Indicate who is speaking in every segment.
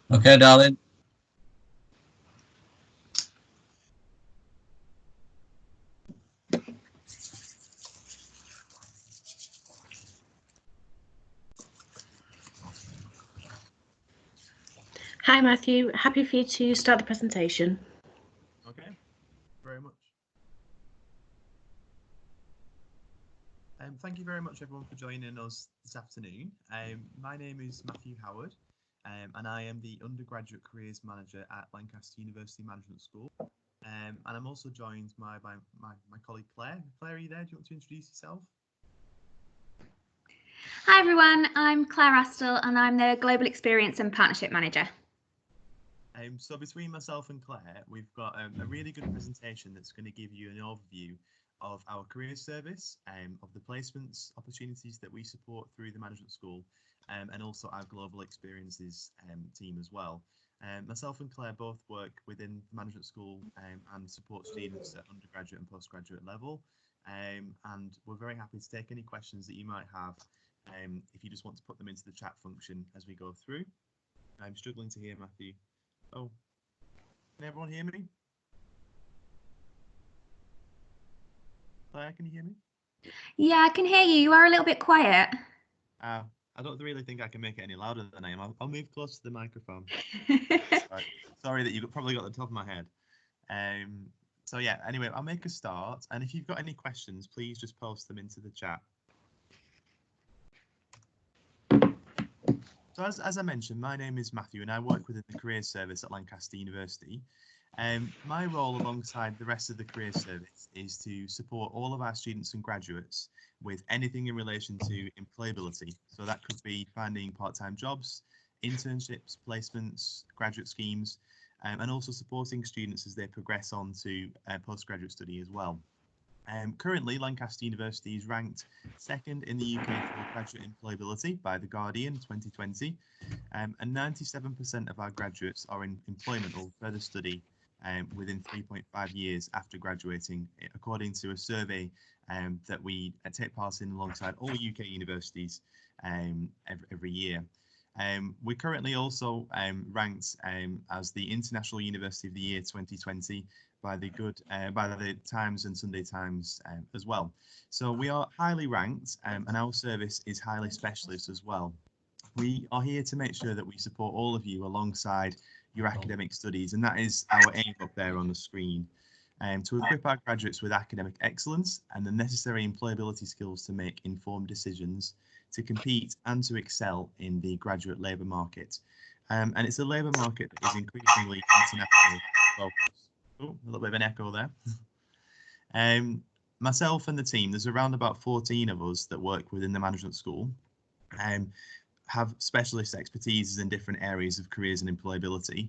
Speaker 1: Okay, darling.
Speaker 2: Hi Matthew, happy for you to start the presentation.
Speaker 3: Okay, very much. Thank you very much everyone for joining us this afternoon. My name is Matthew Howard and I am the Undergraduate Careers Manager at Lancaster University Management School. And I'm also joined by my colleague Claire. Claire, are you there? Do you want to introduce yourself?
Speaker 4: Hi everyone, I'm Claire Astle and I'm the Global Experience and Partnership Manager.
Speaker 3: So between myself and Claire, we've got a really good presentation that's going to give you an overview of our career service, of the placements opportunities that we support through the management school, and also our global experiences team as well. Myself and Claire both work within the management school and support students at undergraduate and postgraduate level. And we're very happy to take any questions that you might have if you just want to put them into the chat function as we go through. I'm struggling to hear Matthew. Oh, can everyone hear me? Claire, can you hear me?
Speaker 4: Yeah, I can hear you. You are a little bit quiet.
Speaker 3: I don't really think I can make it any louder than I am. I'll move close to the microphone. Sorry that you probably got the top of my head. So yeah, anyway, I'll make a start. And if you've got any questions, please just post them into the chat. So as I mentioned, my name is Matthew and I work within the Careers Service at Lancaster University. My role alongside the rest of the Careers Service is to support all of our students and graduates with anything in relation to employability. So that could be finding part-time jobs, internships, placements, graduate schemes, and also supporting students as they progress on to postgraduate study as well. Currently, Lancaster University is ranked second in the UK for graduate employability by The Guardian 2020, and 97% of our graduates are in employment or further study within 3.5 years after graduating, according to a survey that we take part in alongside all UK universities every year. We're currently also ranked as the International University of the Year 2020 by the Times and Sunday Times as well. So we are highly ranked and our service is highly specialist as well. We are here to make sure that we support all of you alongside your academic studies, and that is our aim up there on the screen. To equip our graduates with academic excellence and the necessary employability skills to make informed decisions, to compete and to excel in the graduate labour market. And it's a labour market that is increasingly internationally focused. Oh, a little bit of an echo there. Myself and the team, there's around about 14 of us that work within the management school, have specialist expertise in different areas of careers and employability.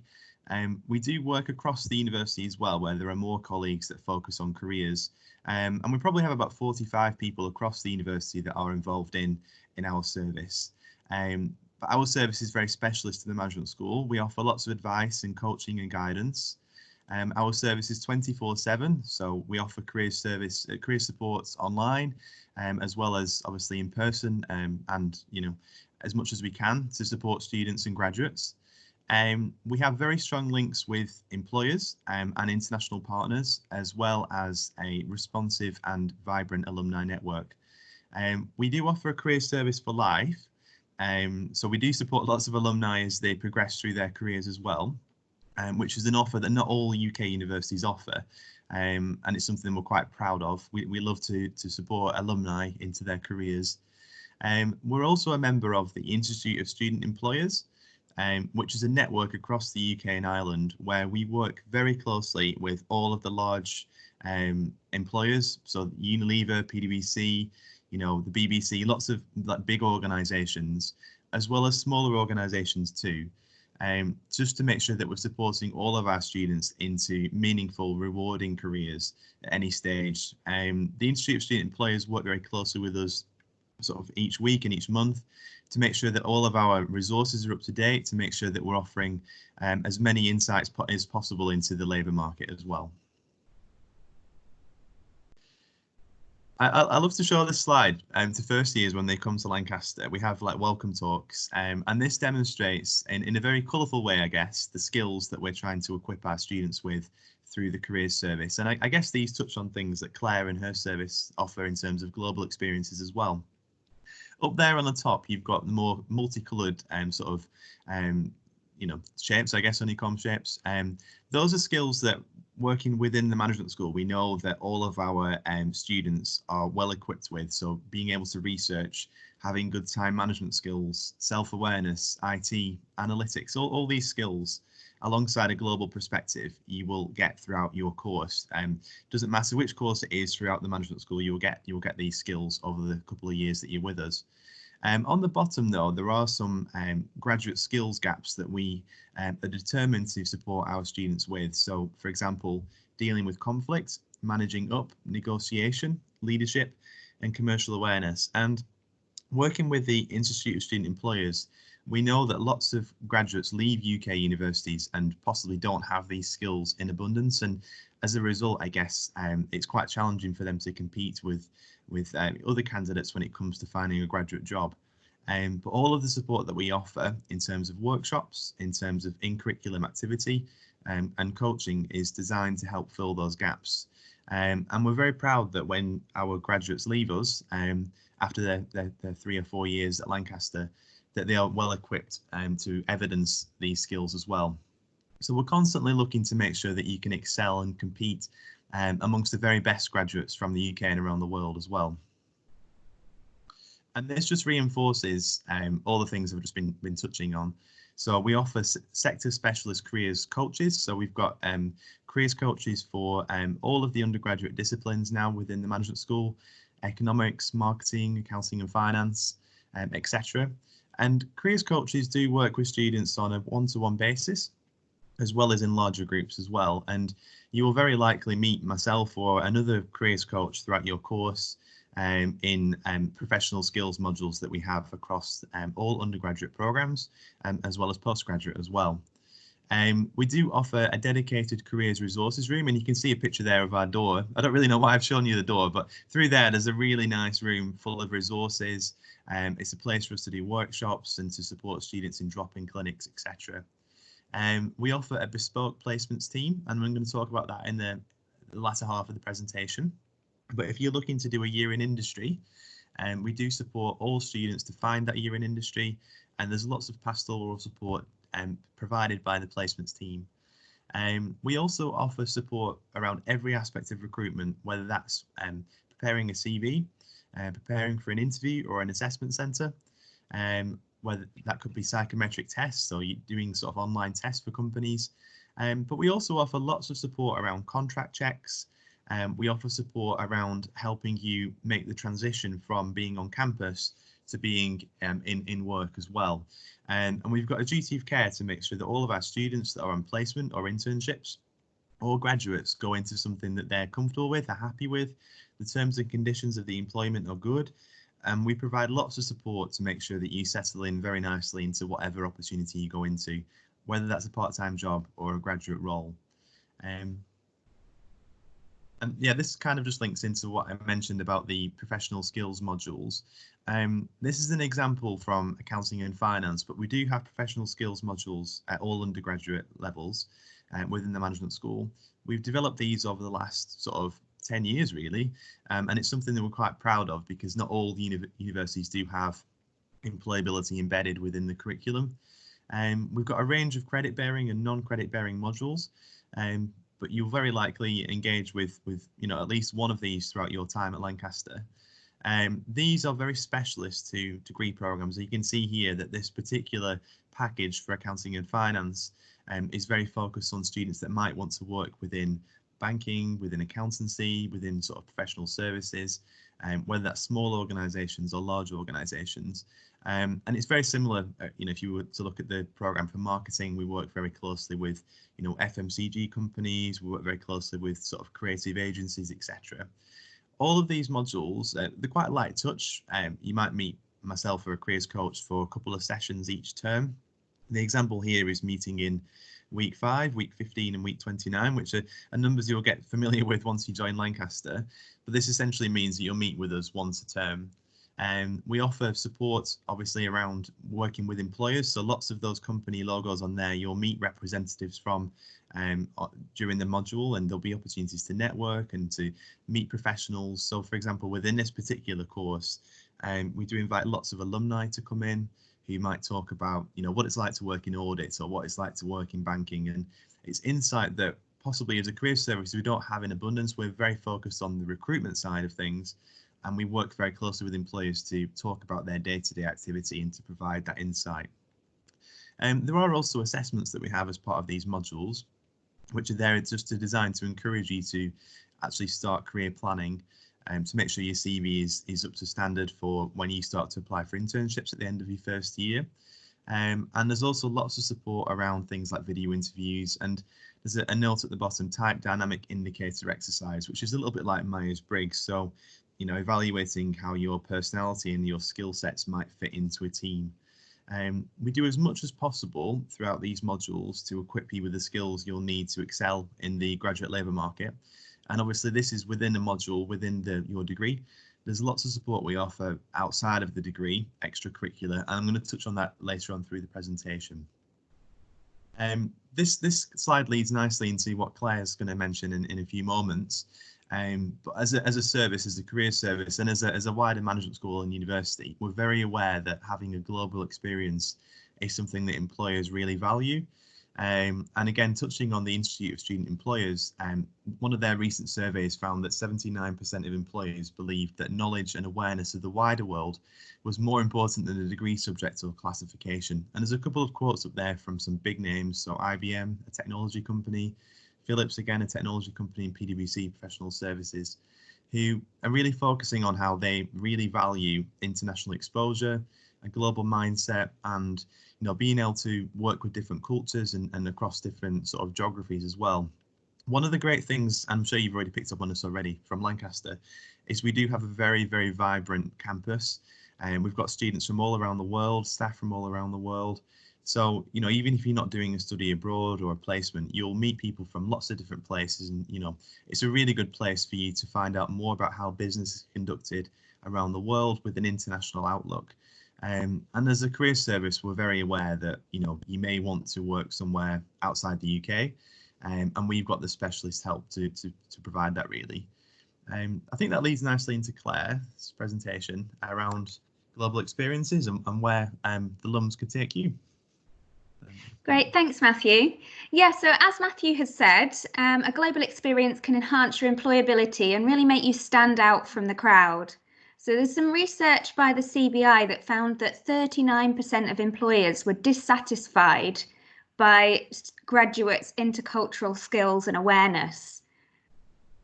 Speaker 3: We do work across the university as well, where there are more colleagues that focus on careers. And we probably have about 45 people across the university that are involved in our service. But our service is very specialist to the management school. We offer lots of advice and coaching and guidance. Our service is 24/7, so we offer career support online, as well as obviously in person, and as much as we can to support students and graduates. We have very strong links with employers and international partners, as well as a responsive and vibrant alumni network. We do offer a career service for life, so we do support lots of alumni as they progress through their careers as well. Which is an offer that not all UK universities offer, and it's something we're quite proud of. We love to support alumni into their careers. We're also a member of the Institute of Student Employers, which is a network across the UK and Ireland where we work very closely with all of the large employers, so Unilever, PwC, the BBC, lots of big organisations, as well as smaller organisations too. Just to make sure that we're supporting all of our students into meaningful, rewarding careers at any stage. The Institute of Student Employers work very closely with us sort of each week and each month to make sure that all of our resources are up to date, to make sure that we're offering as many insights as possible into the labour market as well. I love to show this slide to first years when they come to Lancaster. We have like welcome talks, and this demonstrates in a very colourful way, I guess, the skills that we're trying to equip our students with through the careers service. And I guess these touch on things that Claire and her service offer in terms of global experiences as well. Up there on the top, you've got the more multicoloured sort of shapes, I guess, honeycomb shapes. Those are skills that working within the management school, we know that all of our students are well equipped with. So being able to research, having good time management skills, self-awareness, IT, analytics, all these skills alongside a global perspective, you will get throughout your course. Doesn't matter which course it is throughout the management school, you'll get these skills over the couple of years that you're with us. On the bottom, though, there are some graduate skills gaps that we are determined to support our students with. So, for example, dealing with conflict, managing up, negotiation, leadership, and commercial awareness. And working with the Institute of Student Employers, we know that lots of graduates leave UK universities and possibly don't have these skills in abundance. And as a result, I guess it's quite challenging for them to compete with other candidates when it comes to finding a graduate job. But all of the support that we offer in terms of workshops, in terms of in-curriculum activity and coaching is designed to help fill those gaps. And we're very proud that when our graduates leave us after their 3 or 4 years at Lancaster, that they are well equipped to evidence these skills as well. So we're constantly looking to make sure that you can excel and compete amongst the very best graduates from the UK and around the world as well. And this just reinforces all the things I've just been touching on. So we offer sector specialist careers coaches. So we've got careers coaches for all of the undergraduate disciplines now within the management school, economics, marketing, accounting and finance, etc. And careers coaches do work with students on a one-to-one basis, as well as in larger groups as well. And you will very likely meet myself or another careers coach throughout your course in professional skills modules that we have across all undergraduate programs, as well as postgraduate as well. We do offer a dedicated careers resources room, and you can see a picture there of our door. I don't really know why I've shown you the door, but through there's a really nice room full of resources. It's a place for us to do workshops and to support students in drop-in clinics, etc. We offer a bespoke placements team, and I'm going to talk about that in the latter half of the presentation. But if you're looking to do a year in industry, we do support all students to find that year in industry, and there's lots of pastoral support provided by the placements team. We also offer support around every aspect of recruitment, whether that's preparing a CV, preparing for an interview or an assessment centre, whether that could be psychometric tests or doing sort of online tests for companies. But we also offer lots of support around contract checks. We offer support around helping you make the transition from being on campus to being in work as well. And we've got a duty of care to make sure that all of our students that are on placement or internships or graduates go into something that they're comfortable with, are happy with, the terms and conditions of the employment are good. And we provide lots of support to make sure that you settle in very nicely into whatever opportunity you go into, whether that's a part-time job or a graduate role. And yeah, this kind of just links into what I mentioned about the professional skills modules. This is an example from accounting and finance, but we do have professional skills modules at all undergraduate levels within the management school. We've developed these over the last sort of 10 years, really, and it's something that we're quite proud of because not all universities do have employability embedded within the curriculum. We've got a range of credit-bearing and non-credit bearing modules. But you'll very likely engage with at least one of these throughout your time at Lancaster. These are very specialist to degree programs. So you can see here that this particular package for accounting and finance is very focused on students that might want to work within banking, within accountancy, within sort of professional services, whether that's small organisations or large organisations. And it's very similar, if you were to look at the program for marketing, we work very closely with, FMCG companies, we work very closely with sort of creative agencies, etc. All of these modules, they're quite light touch. You might meet myself or a careers coach for a couple of sessions each term. The example here is meeting in week 5, week 15 and week 29, which are numbers you'll get familiar with once you join Lancaster. But this essentially means that you'll meet with us once a term. We offer support, obviously, around working with employers. So lots of those company logos on there, you'll meet representatives from during the module, and there'll be opportunities to network and to meet professionals. So, for example, within this particular course, we do invite lots of alumni to come in who might talk about, what it's like to work in audit or what it's like to work in banking. And it's insight that possibly as a career service we don't have in abundance. We're very focused on the recruitment side of things, and we work very closely with employers to talk about their day-to-day activity and to provide that insight. There are also assessments that we have as part of these modules, which are there just designed to encourage you to actually start career planning, to make sure your CV is up to standard for when you start to apply for internships at the end of your first year. And there's also lots of support around things like video interviews, and there's a note at the bottom, type dynamic indicator exercise, which is a little bit like Myers-Briggs. So, evaluating how your personality and your skill sets might fit into a team. We do as much as possible throughout these modules to equip you with the skills you'll need to excel in the graduate labour market. And obviously this is within a module within your degree. There's lots of support we offer outside of the degree, extracurricular, and I'm going to touch on that later on through the presentation. This slide leads nicely into what Claire's going to mention in a few moments. But as a service, as a career service, and as a wider management school and university, we're very aware that having a global experience is something that employers really value. And again, touching on the Institute of Student Employers, one of their recent surveys found that 79% of employers believed that knowledge and awareness of the wider world was more important than a degree subject or classification. And there's a couple of quotes up there from some big names. So IBM, a technology company, Philips, again, a technology company, and PwC Professional Services, who are really focusing on how they really value international exposure, a global mindset, and being able to work with different cultures and across different sort of geographies as well. One of the great things, I'm sure you've already picked up on this already from Lancaster, is we do have a very, very vibrant campus, and we've got students from all around the world, staff from all around the world. So, even if you're not doing a study abroad or a placement, you'll meet people from lots of different places, and it's a really good place for you to find out more about how business is conducted around the world with an international outlook. And as a career service, we're very aware that you may want to work somewhere outside the UK, and we've got the specialist help to provide that really. I think that leads nicely into Claire's presentation around global experiences and where the LUMS could take you.
Speaker 4: Great, thanks Matthew. Yeah, so as Matthew has said, a global experience can enhance your employability and really make you stand out from the crowd. So there's some research by the CBI that found that 39% of employers were dissatisfied by graduates' intercultural skills and awareness.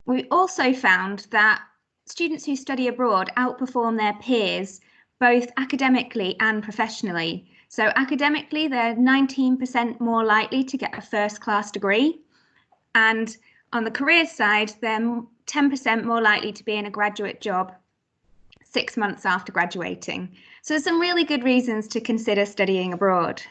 Speaker 4: We also found that students who study abroad outperform their peers, both academically and professionally. So academically, they're 19% more likely to get a first-class degree. And on the career side, they're 10% more likely to be in a graduate job 6 months after graduating. So there's some really good reasons to consider studying abroad.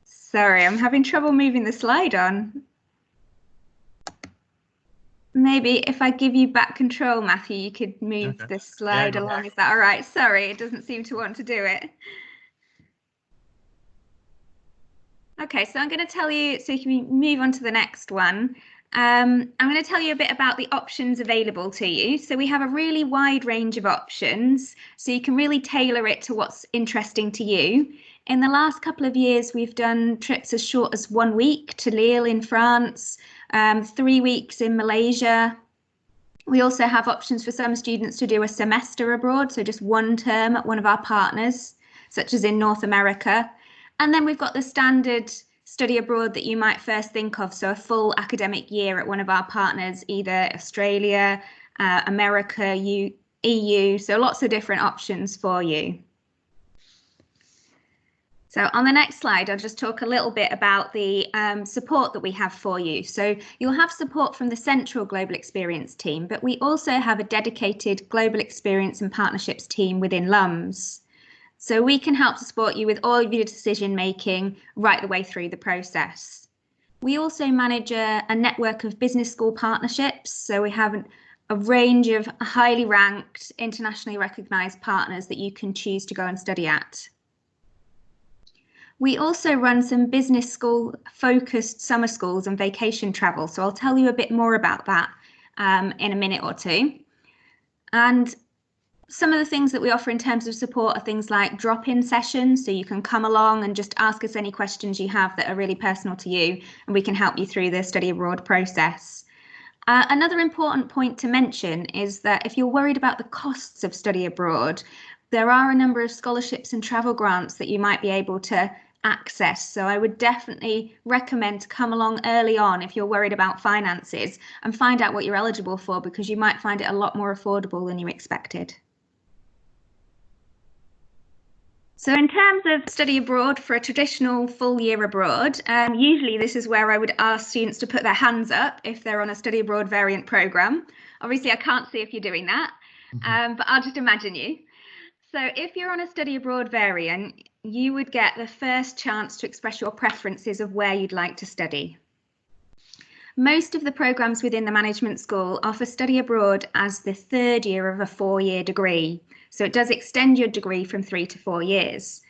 Speaker 4: Sorry, I'm having trouble moving the slide on. Maybe if I give you back control, Matthew, you could move the slide along. Is that all right? Sorry, it doesn't seem to want to do it. Okay, so I'm going to tell you, so you can move on to the next one. I'm going to tell you a bit about the options available to you. So we have a really wide range of options, so you can really tailor it to what's interesting to you. In the last couple of years, we've done trips as short as 1 week to Lille in France, 3 weeks in Malaysia. We also have options for some students to do a semester abroad, so just 1 term at one of our partners, such as in North America. And then we've got the standard study abroad that you might first think of, so a full academic year at one of our partners, either Australia, America, EU, so lots of different options for you. So on the next slide, I'll just talk a little bit about the support that we have for you. So you'll have support from the central Global Experience team, but we also have a dedicated Global Experience and Partnerships team within LUMS. So we can help to support you with all of your decision making right the way through the process. We also manage a network of business school partnerships. So we have a range of highly ranked, internationally recognised partners that you can choose to go and study at. We also run some business school focused summer schools and vacation travel. So I'll tell you a bit more about that in a minute or two. And some of the things that we offer in terms of support are things like drop-in sessions. So you can come along and just ask us any questions you have that are really personal to you, and we can help you through the study abroad process. Another important point to mention is that if you're worried about the costs of study abroad, there are a number of scholarships and travel grants that you might be able to access. So I would definitely recommend to come along early on if you're worried about finances and find out what you're eligible for, because you might find it a lot more affordable than you expected. So in terms of study abroad for a traditional full year abroad, usually this is where I would ask students to put their hands up if they're on a study abroad variant programme. Obviously, I can't see if you're doing that, but I'll just imagine you. So if you're on a study abroad variant, you would get the first chance to express your preferences of where you'd like to study. Most of the programmes within the management school offer study abroad as the third year of a 4-year degree. So it does extend your degree from 3 to 4 years.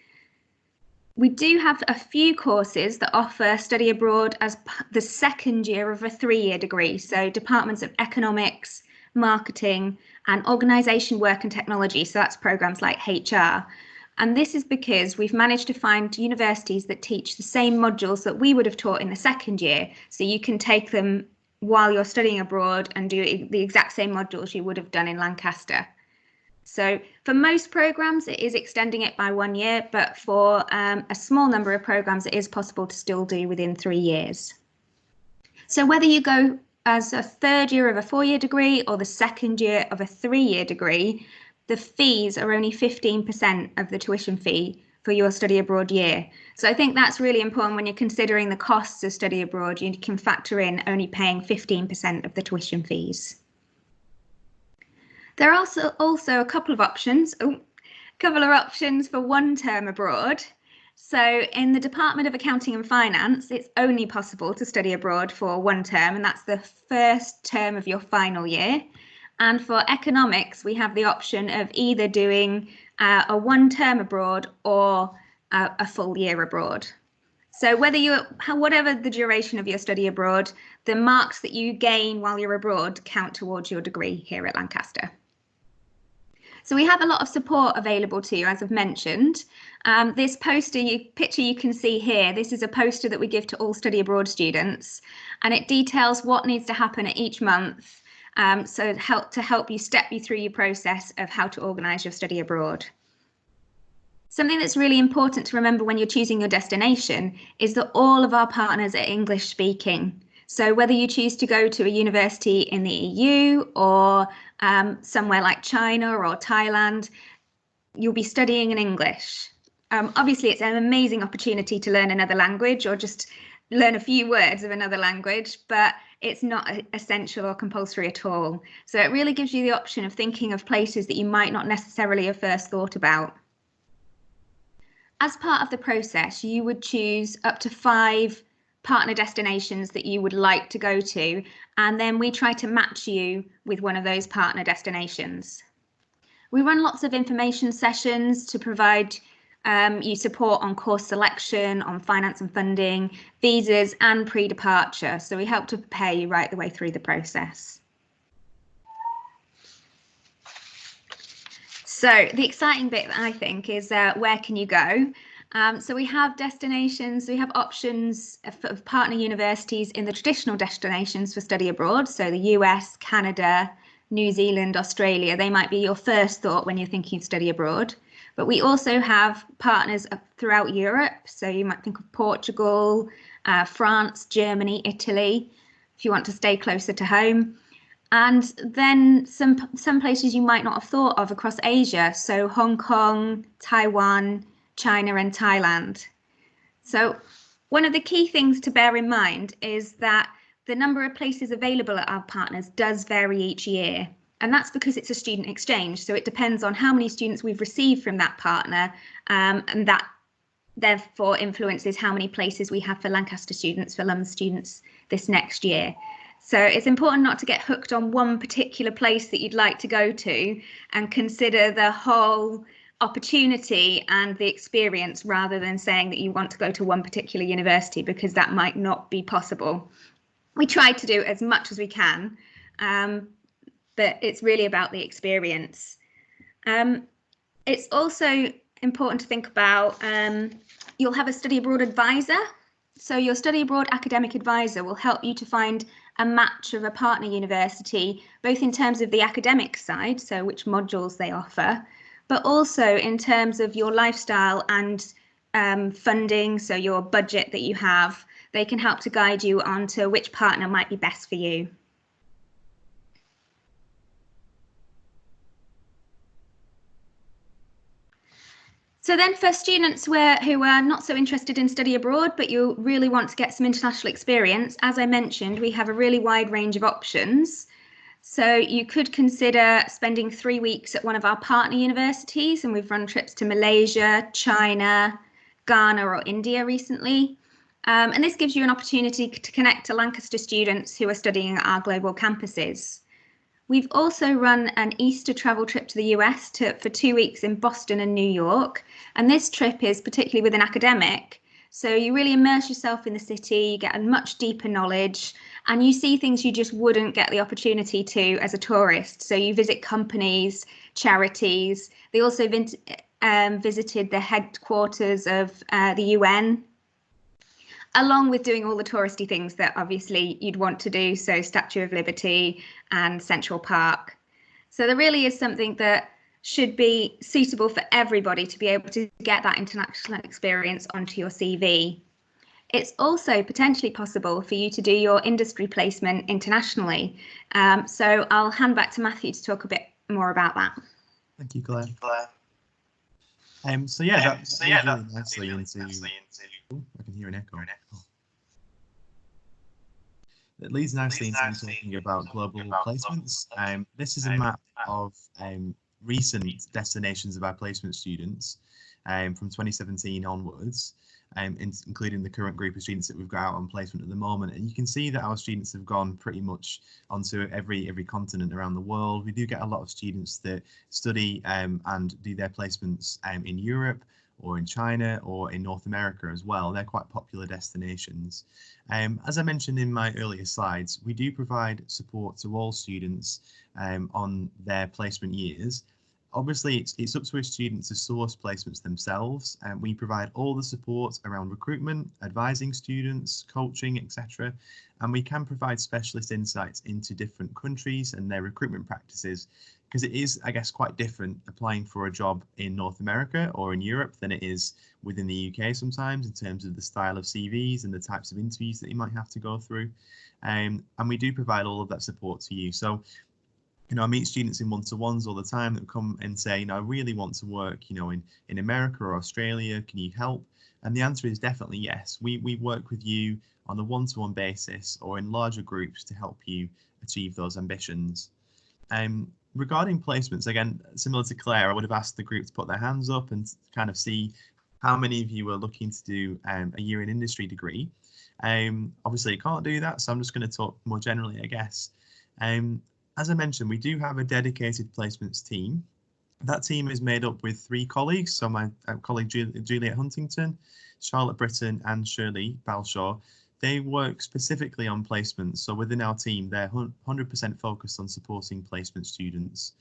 Speaker 4: We do have a few courses that offer study abroad as the second year of a 3-year degree. So departments of economics, marketing, and organisation work and technology. So that's programmes like HR. And this is because we've managed to find universities that teach the same modules that we would have taught in the second year. So you can take them while you're studying abroad and do the exact same modules you would have done in Lancaster. So for most programmes, it is extending it by 1 year, but for a small number of programmes, it is possible to still do within 3 years. So whether you go as a third year of a 4-year degree or the second year of a 3-year degree, the fees are only 15% of the tuition fee for your study abroad year. So I think that's really important when you're considering the costs of study abroad. You can factor in only paying 15% of the tuition fees. There are also a couple of options, for 1 term abroad. So in the Department of Accounting and Finance, it's only possible to study abroad for 1 term, and that's the first term of your final year. And for economics, we have the option of either doing a 1 term abroad or a full year abroad. So whatever the duration of your study abroad, the marks that you gain while you're abroad count towards your degree here at Lancaster. So we have a lot of support available to you, as I've mentioned. This picture you can see here, this is a poster that we give to all study abroad students, and it details what needs to happen at each month, to help you step you through your process of how to organise your study abroad. Something that's really important to remember when you're choosing your destination is that all of our partners are English speaking. So whether you choose to go to a university in the EU or somewhere like China or Thailand, you'll be studying in English. Obviously, it's an amazing opportunity to learn another language or just learn a few words of another language, but it's not essential or compulsory at all. So it really gives you the option of thinking of places that you might not necessarily have first thought about. As part of the process, you would choose up to 5 partner destinations that you would like to go to, and then we try to match you with one of those partner destinations. We run lots of information sessions to provide you support on course selection, on finance and funding, visas and pre-departure. So we help to prepare you right the way through the process. So the exciting bit, I think, is where can you go? So we have destinations, we have options for partner universities in the traditional destinations for study abroad. So the US, Canada, New Zealand, Australia, they might be your first thought when you're thinking of study abroad. But we also have partners throughout Europe. So you might think of Portugal, France, Germany, Italy, if you want to stay closer to home. And then some places you might not have thought of across Asia. So Hong Kong, Taiwan, China and Thailand. So one of the key things to bear in mind is that the number of places available at our partners does vary each year. And that's because it's a student exchange. So it depends on how many students we've received from that partner, and that therefore influences how many places we have for Lancaster students, for LUMS students this next year. So it's important not to get hooked on one particular place that you'd like to go to, and consider the whole opportunity and the experience rather than saying that you want to go to one particular university, because that might not be possible. We try to do as much as we can, but it's really about the experience. It's also important to think about, you'll have a study abroad advisor. So your study abroad academic advisor will help you to find a match of a partner university, both in terms of the academic side, so which modules they offer, but also in terms of your lifestyle and funding, so your budget that you have. They can help to guide you onto which partner might be best for you. So then for students who are not so interested in study abroad, but you really want to get some international experience, as I mentioned, we have a really wide range of options. So you could consider spending 3 weeks at one of our partner universities, and we've run trips to Malaysia, China, Ghana or India recently. And this gives you an opportunity to connect to Lancaster students who are studying at our global campuses. We've also run an Easter travel trip to the US for 2 weeks in Boston and New York. And this trip is particularly with an academic. So you really immerse yourself in the city, you get a much deeper knowledge, and you see things you just wouldn't get the opportunity to as a tourist. So you visit companies, charities. They also visited the headquarters of the UN, along with doing all the touristy things that obviously you'd want to do, so Statue of Liberty and Central Park. So there really is something that should be suitable for everybody to be able to get that international experience onto your CV. It's also potentially possible for you to do your industry placement internationally. So I'll hand back to Matthew to talk a bit more about that.
Speaker 3: Thank you, Claire. So yeah, that really nicely into. Oh, I can hear an echo. It leads nicely into talking about global placements. This is a map of recent destinations of our placement students from 2017 onwards, including the current group of students that we've got out on placement at the moment. And you can see that our students have gone pretty much onto every continent around the world. We do get a lot of students that study and do their placements in Europe or in China or in North America as well. They're quite popular destinations. As I mentioned in my earlier slides, we do provide support to all students on their placement years. Obviously, it's up to a student to source placements themselves, and we provide all the support around recruitment, advising students, coaching, etc. And we can provide specialist insights into different countries and their recruitment practices, because it is, I guess, quite different applying for a job in North America or in Europe than it is within the UK sometimes, in terms of the style of CVs and the types of interviews that you might have to go through. And we do provide all of that support to you. So, you know, I meet students in one-to-ones all the time that come and say, you know, I really want to work, you know, in America or Australia. Can you help? And the answer is definitely yes. We work with you on a one-to-one basis or in larger groups to help you achieve those ambitions. Regarding placements, again, similar to Claire, I would have asked the group to put their hands up and kind of see how many of you are looking to do a year in industry degree. Obviously, you can't do that, so I'm just going to talk more generally, I guess. As I mentioned, we do have a dedicated placements team. That team is made up with 3 colleagues. So my colleague Juliet Huntington, Charlotte Britton and Shirley Balshaw, they work specifically on placements. So within our team, they're 100% focused on supporting placement students.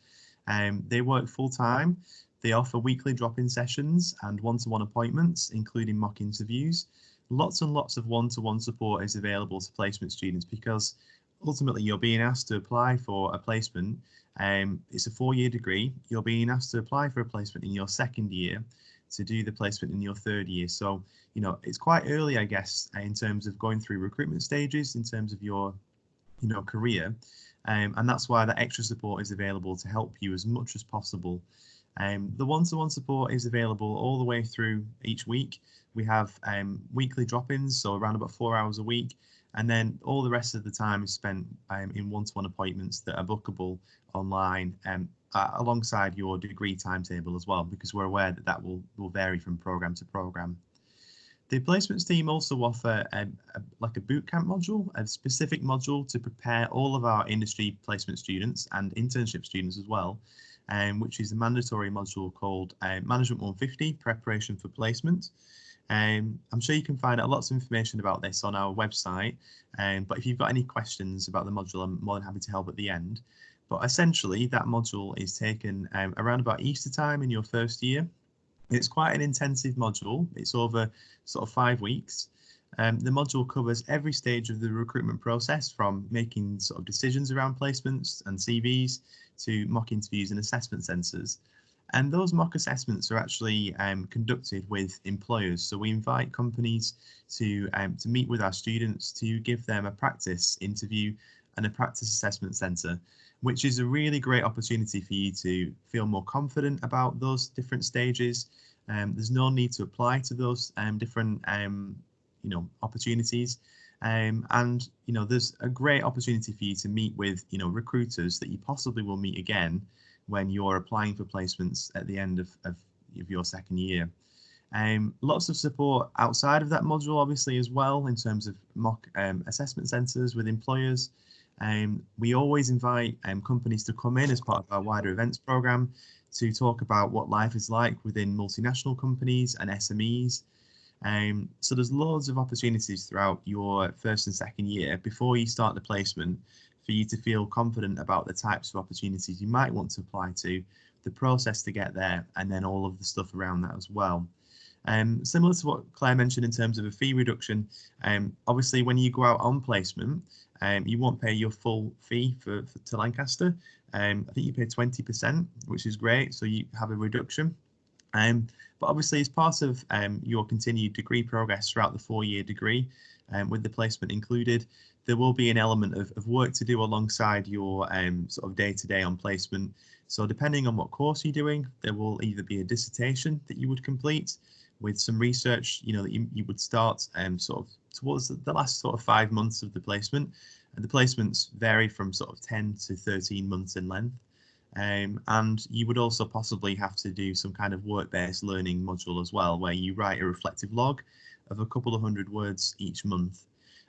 Speaker 3: They work full time. They offer weekly drop-in sessions and one-to-one appointments, including mock interviews. Lots and lots of one-to-one support is available to placement students, because ultimately you're being asked to apply for a placement. It's a 4-year degree. You're being asked to apply for a placement in your 2nd year, to do the placement in your 3rd year. So, you know, it's quite early, I guess, in terms of going through recruitment stages, in terms of your, you know, career. And that's why that extra support is available to help you as much as possible. The one-to-one support is available all the way through each week. We have weekly drop-ins, so around about 4 hours a week, and then all the rest of the time is spent in one-to-one appointments that are bookable online alongside your degree timetable as well, because we're aware that that will vary from program to program. The placements team also offer like a bootcamp module, a specific module to prepare all of our industry placement students and internship students as well, which is a mandatory module called Management 150, Preparation for Placement. I'm sure you can find out lots of information about this on our website, but if you've got any questions about the module, I'm more than happy to help at the end. But essentially, that module is taken around about Easter time in your first year. It's quite an intensive module. It's over sort of 5 weeks. The module covers every stage of the recruitment process, from making sort of decisions around placements and CVs to mock interviews and assessment centres. And those mock assessments are actually conducted with employers. So we invite companies to meet with our students to give them a practice interview and a practice assessment centre, which is a really great opportunity for you to feel more confident about those different stages. There's no need to apply to those different opportunities. And there's a great opportunity for you to meet with recruiters that you possibly will meet again when you're applying for placements at the end of your second year. Lots of support outside of that module, obviously, as well, in terms of mock assessment centres with employers. We always invite companies to come in as part of our wider events programme to talk about what life is like within multinational companies and SMEs. So there's loads of opportunities throughout your first and second year before you start the placement for you to feel confident about the types of opportunities you might want to apply to, the process to get there, and then all of the stuff around that as well. Similar to what Claire mentioned in terms of a fee reduction, obviously when you go out on placement, you won't pay your full fee to Lancaster. I think you pay 20%, which is great, so you have a reduction. But obviously, as part of your continued degree progress throughout the 4-year degree, with the placement included, there will be an element of work to do alongside your sort of day-to-day on placement. So depending on what course you're doing, there will either be a dissertation that you would complete with some research, that you would start sort of towards the last sort of 5 months of the placement. And the placements vary from sort of 10 to 13 months in length. And you would also possibly have to do some kind of work-based learning module as well, where you write a reflective log of a couple of 100 words each month.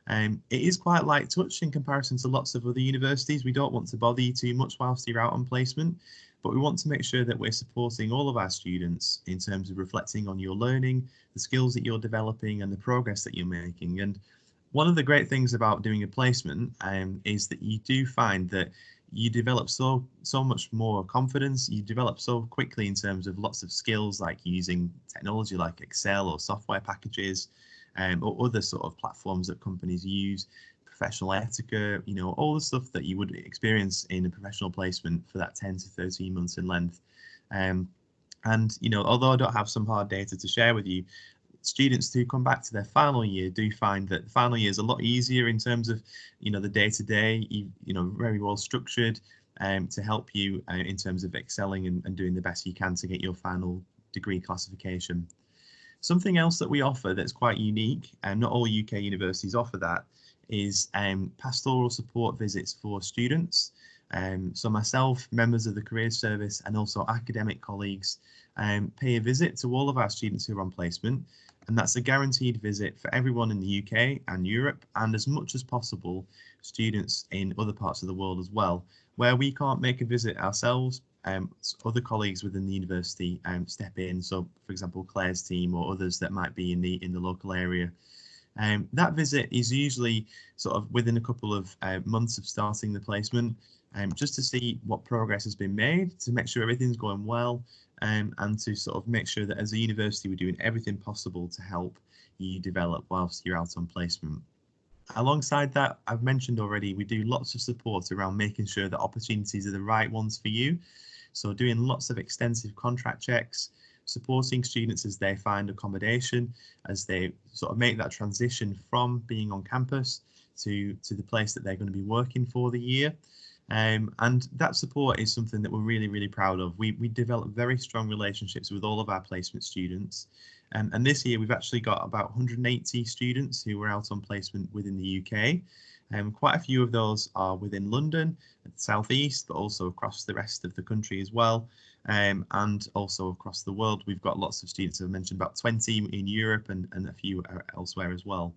Speaker 3: It is quite light touch in comparison to lots of other universities. We don't want to bother you too much whilst you're out on placement, but we want to make sure that we're supporting all of our students in terms of reflecting on your learning, the skills that you're developing, and the progress that you're making. And one of the great things about doing a placement is that you do find that you develop so much more confidence. You develop so quickly in terms of lots of skills, like using technology like Excel or software packages, or other sort of platforms that companies use, professional etiquette, all the stuff that you would experience in a professional placement for that 10 to 13 months in length. And although I don't have some hard data to share with you, students who come back to their final year do find that the final year is a lot easier in terms of the day-to-day, very well structured, to help you in terms of excelling and doing the best you can to get your final degree classification. Something else that we offer that's quite unique, and not all UK universities offer that, is pastoral support visits for students. So myself, members of the Careers Service, and also academic colleagues pay a visit to all of our students who are on placement, and that's a guaranteed visit for everyone in the UK and Europe, and as much as possible, students in other parts of the world as well. Where we can't make a visit ourselves, other colleagues within the university step in. So, for example, Claire's team or others that might be in the local area. That visit is usually sort of within a couple of months of starting the placement, just to see what progress has been made, to make sure everything's going well, and to sort of make sure that as a university we're doing everything possible to help you develop whilst you're out on placement. Alongside that, I've mentioned already, we do lots of support around making sure that opportunities are the right ones for you. So doing lots of extensive contract checks, supporting students as they find accommodation, as they sort of make that transition from being on campus to the place that they're going to be working for the year. And that support is something that we're really, really proud of. We develop very strong relationships with all of our placement students. And this year we've actually got about 180 students who were out on placement within the UK. Quite a few of those are within London, the southeast, but also across the rest of the country as well. And also across the world, we've got lots of students. I've mentioned about 20 in Europe and a few elsewhere as well.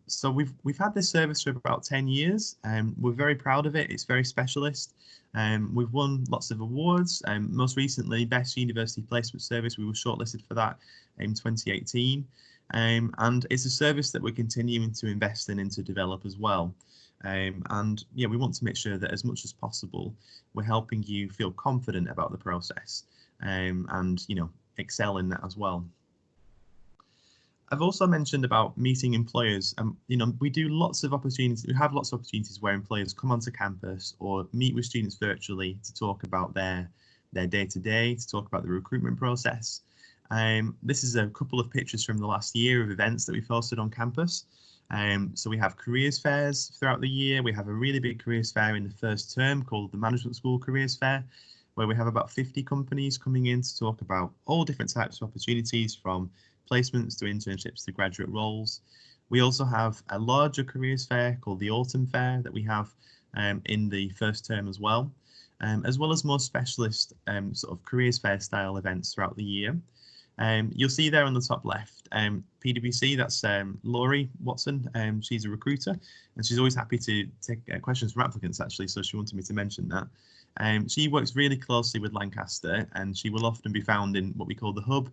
Speaker 3: So we've had this service for about 10 years. We're very proud of it. It's very specialist. We've won lots of awards. Most recently, Best University Placement Service. We were shortlisted for that in 2018. And it's a service that we're continuing to invest in and to develop as well. And yeah, we want to make sure that as much as possible, we're helping you feel confident about the process, and excel in that as well. I've also mentioned about meeting employers. We do lots of opportunities. We have lots of opportunities where employers come onto campus or meet with students virtually to talk about their day-to-day, to talk about the recruitment process. This is a couple of pictures from the last year of events that we've hosted on campus. So we have careers fairs throughout the year. We have a really big careers fair in the first term called the Management School Careers Fair, where we have about 50 companies coming in to talk about all different types of opportunities, from placements to internships to graduate roles. We also have a larger careers fair called the Autumn Fair that we have in the first term as well as more specialist sort of careers fair style events throughout the year. You'll see there on the top left, PwC, that's Laurie Watson. She's a recruiter and she's always happy to take questions from applicants, actually, so she wanted me to mention that. She works really closely with Lancaster, and she will often be found in what we call the hub,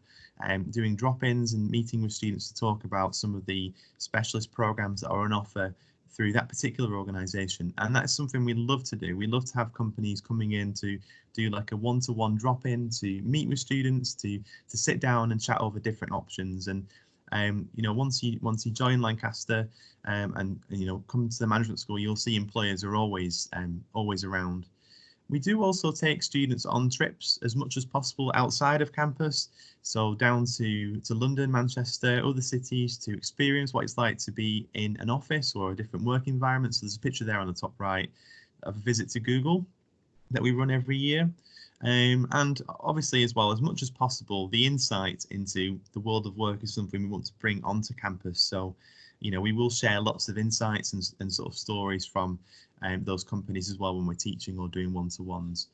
Speaker 3: doing drop-ins and meeting with students to talk about some of the specialist programs that are on offer through that particular organisation. And that's something we love to do. We love to have companies coming in to do like a one-to-one drop-in, to meet with students, to sit down and chat over different options. And once you join Lancaster and come to the management school, you'll see employers are always around. We do also take students on trips as much as possible outside of campus, so down to London, Manchester, other cities, to experience what it's like to be in an office or a different work environment. So there's a picture there on the top right of a visit to Google that we run every year. And obviously, as well, as much as possible, the insight into the world of work is something we want to bring onto campus. So we will share lots of insights and sort of stories from those companies as well when we're teaching or doing one-to-ones.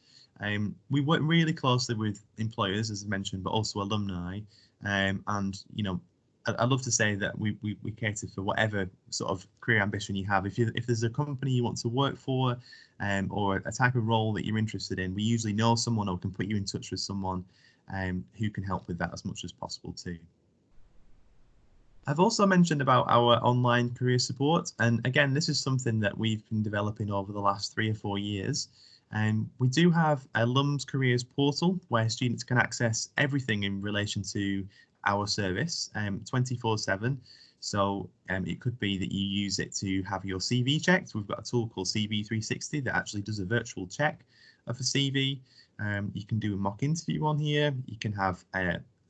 Speaker 3: We work really closely with employers, as I mentioned, but also alumni. And I love to say that we cater for whatever sort of career ambition you have. If there's a company you want to work for, or a type of role that you're interested in, we usually know someone or can put you in touch with someone who can help with that as much as possible too. I've also mentioned about our online career support, and again, this is something that we've been developing over the last 3 or 4 years. We do have a LUMS careers portal where students can access everything in relation to our service 24/7. So it could be that you use it to have your CV checked. We've got a tool called CV 360 that actually does a virtual check of a CV. You can do a mock interview on here. You can have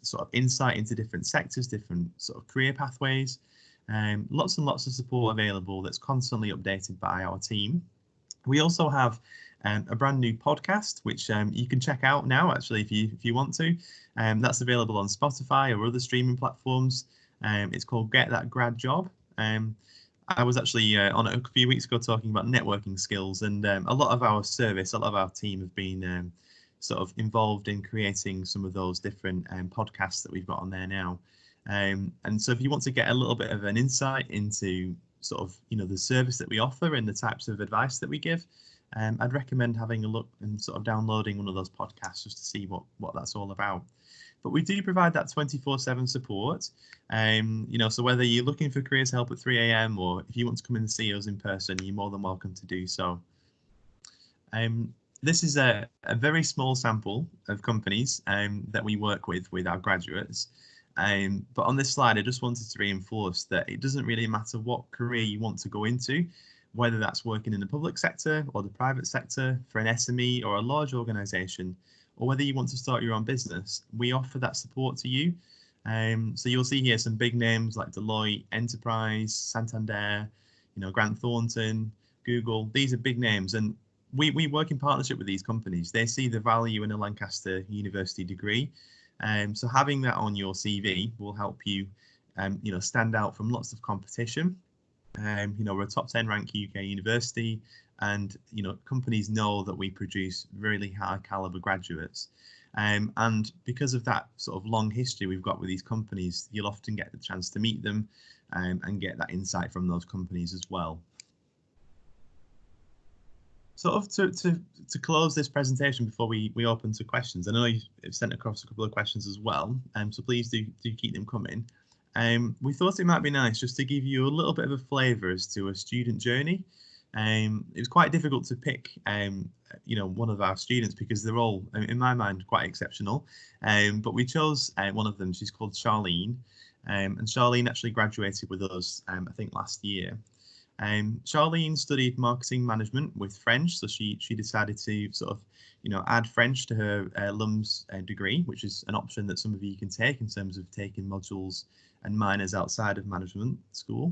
Speaker 3: sort of insight into different sectors, different sort of career pathways. Lots and lots of support available that's constantly updated by our team. We also have a brand new podcast, which you can check out now, actually, if you want to. That's available on Spotify or other streaming platforms. It's called Get That Grad Job. I was actually on it a few weeks ago talking about networking skills, and a lot of our service, a lot of our team have been sort of involved in creating some of those different podcasts that we've got on there now. And so if you want to get a little bit of an insight into sort of, the service that we offer and the types of advice that we give, I'd recommend having a look and sort of downloading one of those podcasts just to see what that's all about. But we do provide that 24/7 support. So whether you're looking for careers help at 3 a.m. or if you want to come and see us in person, you're more than welcome to do so. This is a very small sample of companies that we work with our graduates. But on this slide, I just wanted to reinforce that it doesn't really matter what career you want to go into, whether that's working in the public sector or the private sector, for an SME or a large organisation, or whether you want to start your own business. We offer that support to you. So you'll see here some big names like Deloitte, Enterprise, Santander, Grant Thornton, Google. These are big names, and we work in partnership with these companies. They see the value in a Lancaster University degree. So having that on your CV will help you, stand out from lots of competition. We're a top 10 ranked UK university, and companies know that we produce really high caliber graduates. And because of that sort of long history we've got with these companies, you'll often get the chance to meet them and get that insight from those companies as well. Sort of to close this presentation before we open to questions, I know you've sent across a couple of questions as well, so please do keep them coming. We thought it might be nice just to give you a little bit of a flavour as to a student journey. It was quite difficult to pick, one of our students because they're all, in my mind, quite exceptional. But we chose one of them. She's called Charlene, and Charlene actually graduated with us, I think, last year. Charlene studied marketing management with French, so she decided to sort of, add French to her LUMS degree, which is an option that some of you can take in terms of taking modules and minors outside of management school.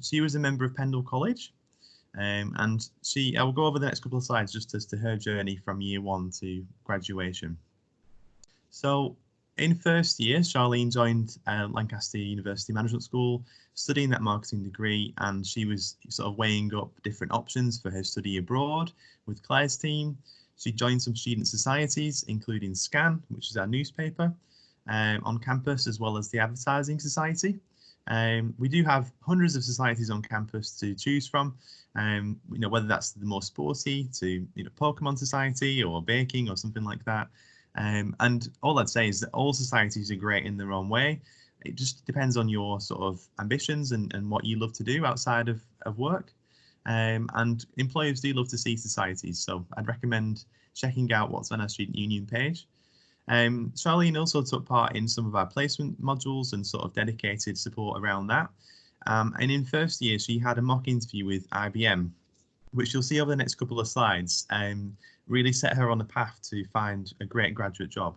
Speaker 3: She was a member of Pendle College, and I will go over the next couple of slides just as to her journey from year 1 to graduation. So in first year, Charlene joined Lancaster University Management School, studying that marketing degree, and she was sort of weighing up different options for her study abroad with Claire's team. She joined some student societies, including SCAN, which is our newspaper, on campus, as well as the Advertising Society. We do have hundreds of societies on campus to choose from, whether that's the more sporty to Pokemon Society or baking or something like that. And all I'd say is that all societies are great in their own way. It just depends on your sort of ambitions and what you love to do outside of work. And employers do love to see societies, so I'd recommend checking out what's on our student union page. Charlene also took part in some of our placement modules and sort of dedicated support around that. And in first year, she had a mock interview with IBM, which you'll see over the next couple of slides, really set her on the path to find a great graduate job.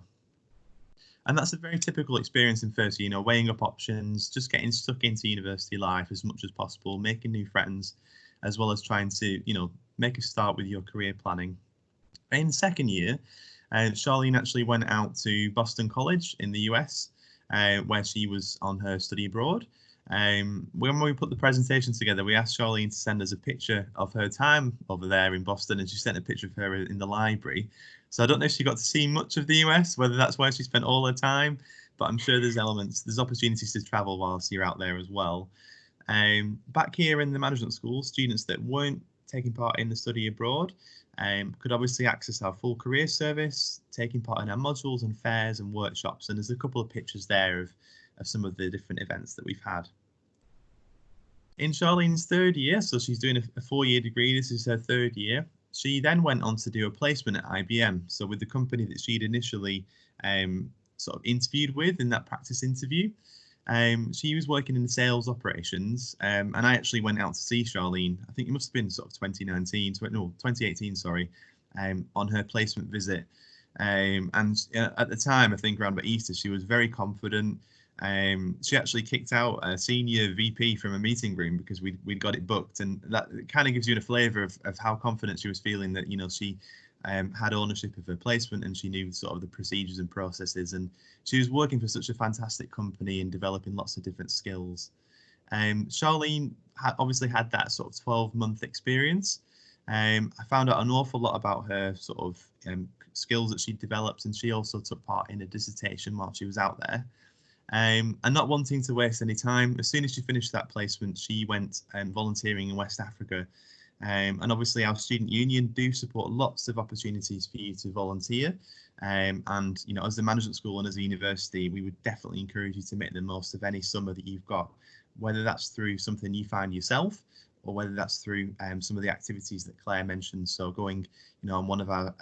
Speaker 3: And that's a very typical experience in first year, weighing up options, just getting stuck into university life as much as possible, making new friends, as well as trying to, make a start with your career planning. In second year, Charlene actually went out to Boston College in the US, where she was on her study abroad. When we put the presentation together, we asked Charlene to send us a picture of her time over there in Boston, and she sent a picture of her in the library. So I don't know if she got to see much of the US, whether that's where she spent all her time, but I'm sure there's opportunities to travel whilst you're out there as well. Back here in the management school, students that weren't taking part in the study abroad could obviously access our full career service, taking part in our modules and fairs and workshops. And there's a couple of pictures there of some of the different events that we've had. In Charlene's third year, so she's doing a 4-year degree, this is her third year, she then went on to do a placement at IBM. So with the company that she'd initially sort of interviewed with in that practice interview. She was working in sales operations, and I actually went out to see Charlene. I think it must have been sort of 2018, sorry, on her placement visit. And at the time, I think around about Easter, she was very confident. She actually kicked out a senior VP from a meeting room because we'd got it booked, and that kind of gives you a flavour of how confident she was feeling that she had ownership of her placement, and she knew sort of the procedures and processes, and she was working for such a fantastic company and developing lots of different skills. Charlene obviously had that sort of 12-month experience. I found out an awful lot about her sort of skills that she developed, and she also took part in a dissertation while she was out there. And not wanting to waste any time, as soon as she finished that placement, she went volunteering in West Africa. And obviously our student union do support lots of opportunities for you to volunteer. And as the management school and as a university, we would definitely encourage you to make the most of any summer that you've got, whether that's through something you find yourself or whether that's through some of the activities that Claire mentioned. So going, on one of our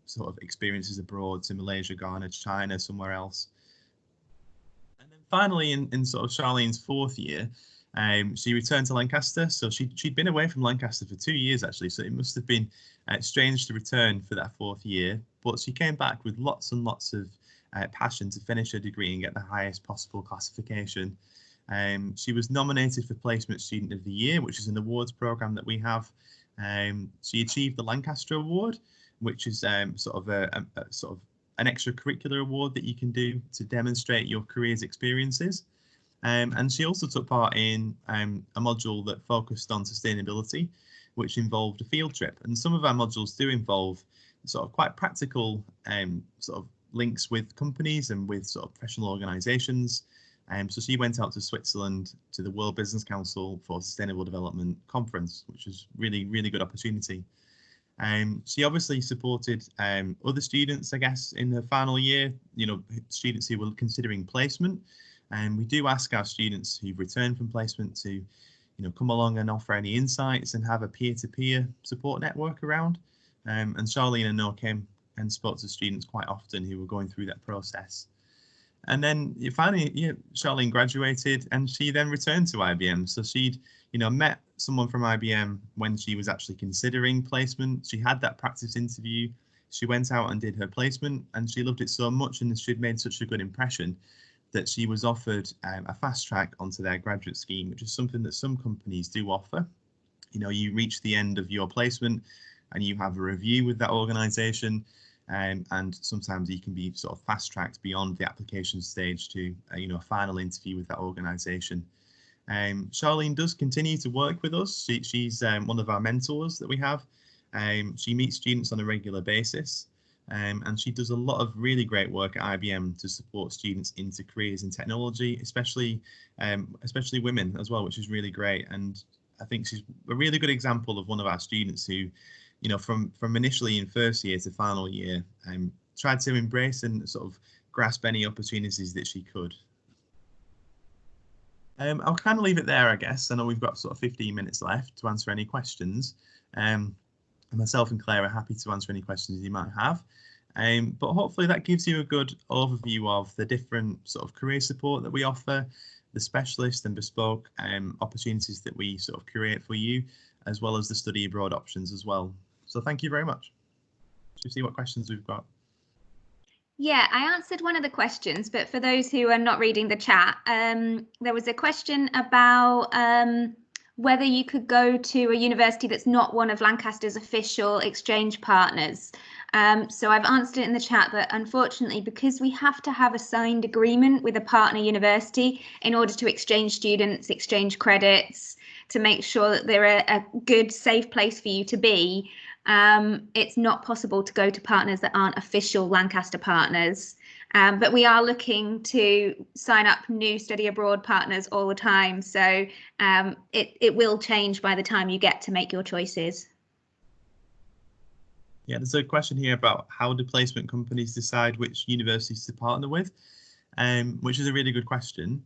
Speaker 3: sort of experiences abroad to Malaysia, Ghana, China, somewhere else. And then finally, in sort of Charlene's fourth year, she returned to Lancaster. So she'd been away from Lancaster for 2 years, actually. So it must have been strange to return for that fourth year. But she came back with lots and lots of passion to finish her degree and get the highest possible classification. She was nominated for Placement Student of the Year, which is an awards program that we have. She achieved the Lancaster Award, which is sort of a sort of an extracurricular award that you can do to demonstrate your career's experiences. And she also took part in a module that focused on sustainability, which involved a field trip. And some of our modules do involve sort of quite practical sort of links with companies and with sort of professional organisations. So she went out to Switzerland to the World Business Council for Sustainable Development Conference, which was really, really good opportunity. She obviously supported other students, I guess, in her final year, students who were considering placement. And we do ask our students who've returned from placement to, come along and offer any insights and have a peer-to-peer support network around. And Charlene, I know, came and spoke to students quite often who were going through that process. And then finally, Charlene graduated and she then returned to IBM. So she'd, met someone from IBM when she was actually considering placement. She had that practice interview. She went out and did her placement and she loved it so much and she'd made such a good impression that she was offered a fast track onto their graduate scheme, which is something that some companies do offer. You reach the end of your placement and you have a review with that organisation. And sometimes you can be sort of fast tracked beyond the application stage to a final interview with that organisation. Charlene does continue to work with us. She's one of our mentors that we have. She meets students on a regular basis, and she does a lot of really great work at IBM to support students into careers in technology, especially women as well, which is really great. And I think she's a really good example of one of our students who, from initially in first year to final year, tried to embrace and sort of grasp any opportunities that she could. I'll kind of leave it there, I guess. I know we've got sort of 15 minutes left to answer any questions. And myself and Claire are happy to answer any questions you might have. But hopefully that gives you a good overview of the different sort of career support that we offer, the specialist and bespoke opportunities that we sort of curate for you, as well as the study abroad options as well. So thank you very much. Should we see what questions we've got?
Speaker 4: Yeah, I answered one of the questions, but for those who are not reading the chat, there was a question about whether you could go to a university that's not one of Lancaster's official exchange partners. So I've answered it in the chat that unfortunately, because we have to have a signed agreement with a partner university in order to exchange students, exchange credits, to make sure that they're a good, safe place for you to be, it's not possible to go to partners that aren't official Lancaster partners. But we are looking to sign up new study abroad partners all the time. So it will change by the time you get to make your choices.
Speaker 3: Yeah, there's a question here about how do placement companies decide which universities to partner with, which is a really good question.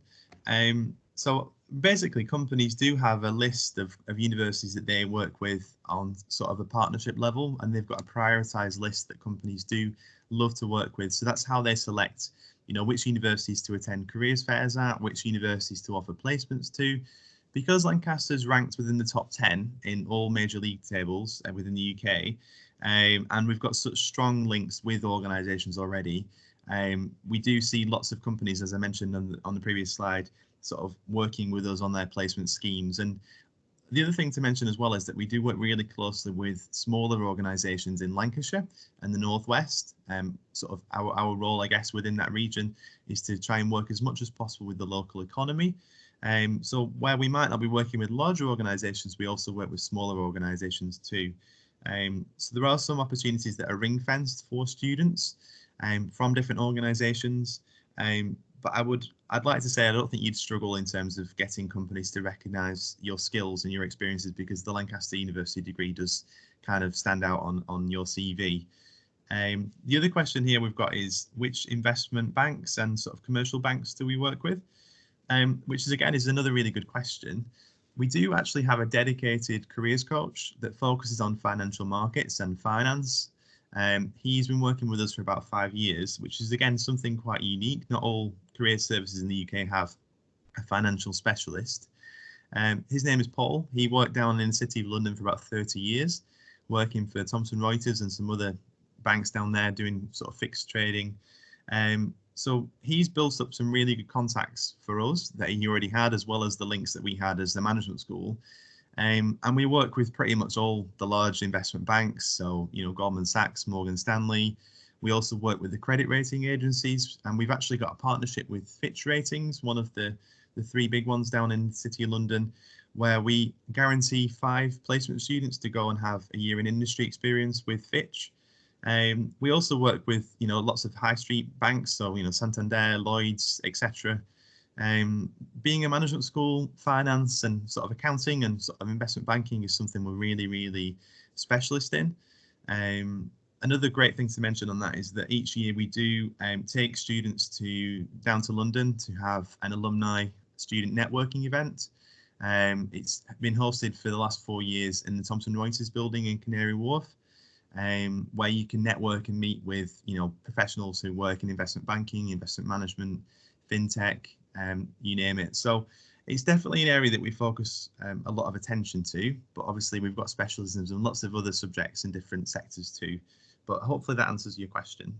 Speaker 3: So basically, companies do have a list of universities that they work with on sort of a partnership level, and they've got a prioritized list that companies do love to work with. So that's how they select, which universities to attend careers fairs at, which universities to offer placements to. Because Lancaster's ranked within the top 10 in all major league tables within the UK, and we've got such strong links with organisations already, we do see lots of companies, as I mentioned on the previous slide, sort of working with us on their placement schemes. And the other thing to mention as well is that we do work really closely with smaller organisations in Lancashire and the Northwest. Sort of our role, I guess, within that region is to try and work as much as possible with the local economy. So where we might not be working with larger organisations, we also work with smaller organisations too. So there are some opportunities that are ring-fenced for students from different organisations. But I'd like to say I don't think you'd struggle in terms of getting companies to recognise your skills and your experiences, because the Lancaster University degree does kind of stand out on your CV. The other question here we've got is which investment banks and sort of commercial banks do we work with? Which is again is another really good question. We do actually have a dedicated careers coach that focuses on financial markets and finance. He's been working with us for about 5 years, which is again something quite unique. Not all career services in the UK have a financial specialist. His name is Paul. He worked down in the City of London for about 30 years, working for Thomson Reuters and some other banks down there doing sort of fixed trading. So he's built up some really good contacts for us that he already had, as well as the links that we had as the management school. And we work with pretty much all the large investment banks, so Goldman Sachs, Morgan Stanley. We also work with the credit rating agencies, and we've actually got a partnership with Fitch Ratings, one of the three big ones down in the City of London, where we guarantee 5 placement students to go and have a year in industry experience with Fitch. We also work with lots of high street banks, so Santander, Lloyds, etc. Being a management school, finance and sort of accounting and sort of investment banking is something we're really specialist in. Another great thing to mention on that is that each year we do take students down to London to have an alumni student networking event. It's been hosted for the last 4 years in the Thomson Reuters building in Canary Wharf, where you can network and meet with professionals who work in investment banking, investment management, fintech, you name it. So it's definitely an area that we focus a lot of attention to, but obviously we've got specialisms and lots of other subjects in different sectors too. But hopefully that answers your question.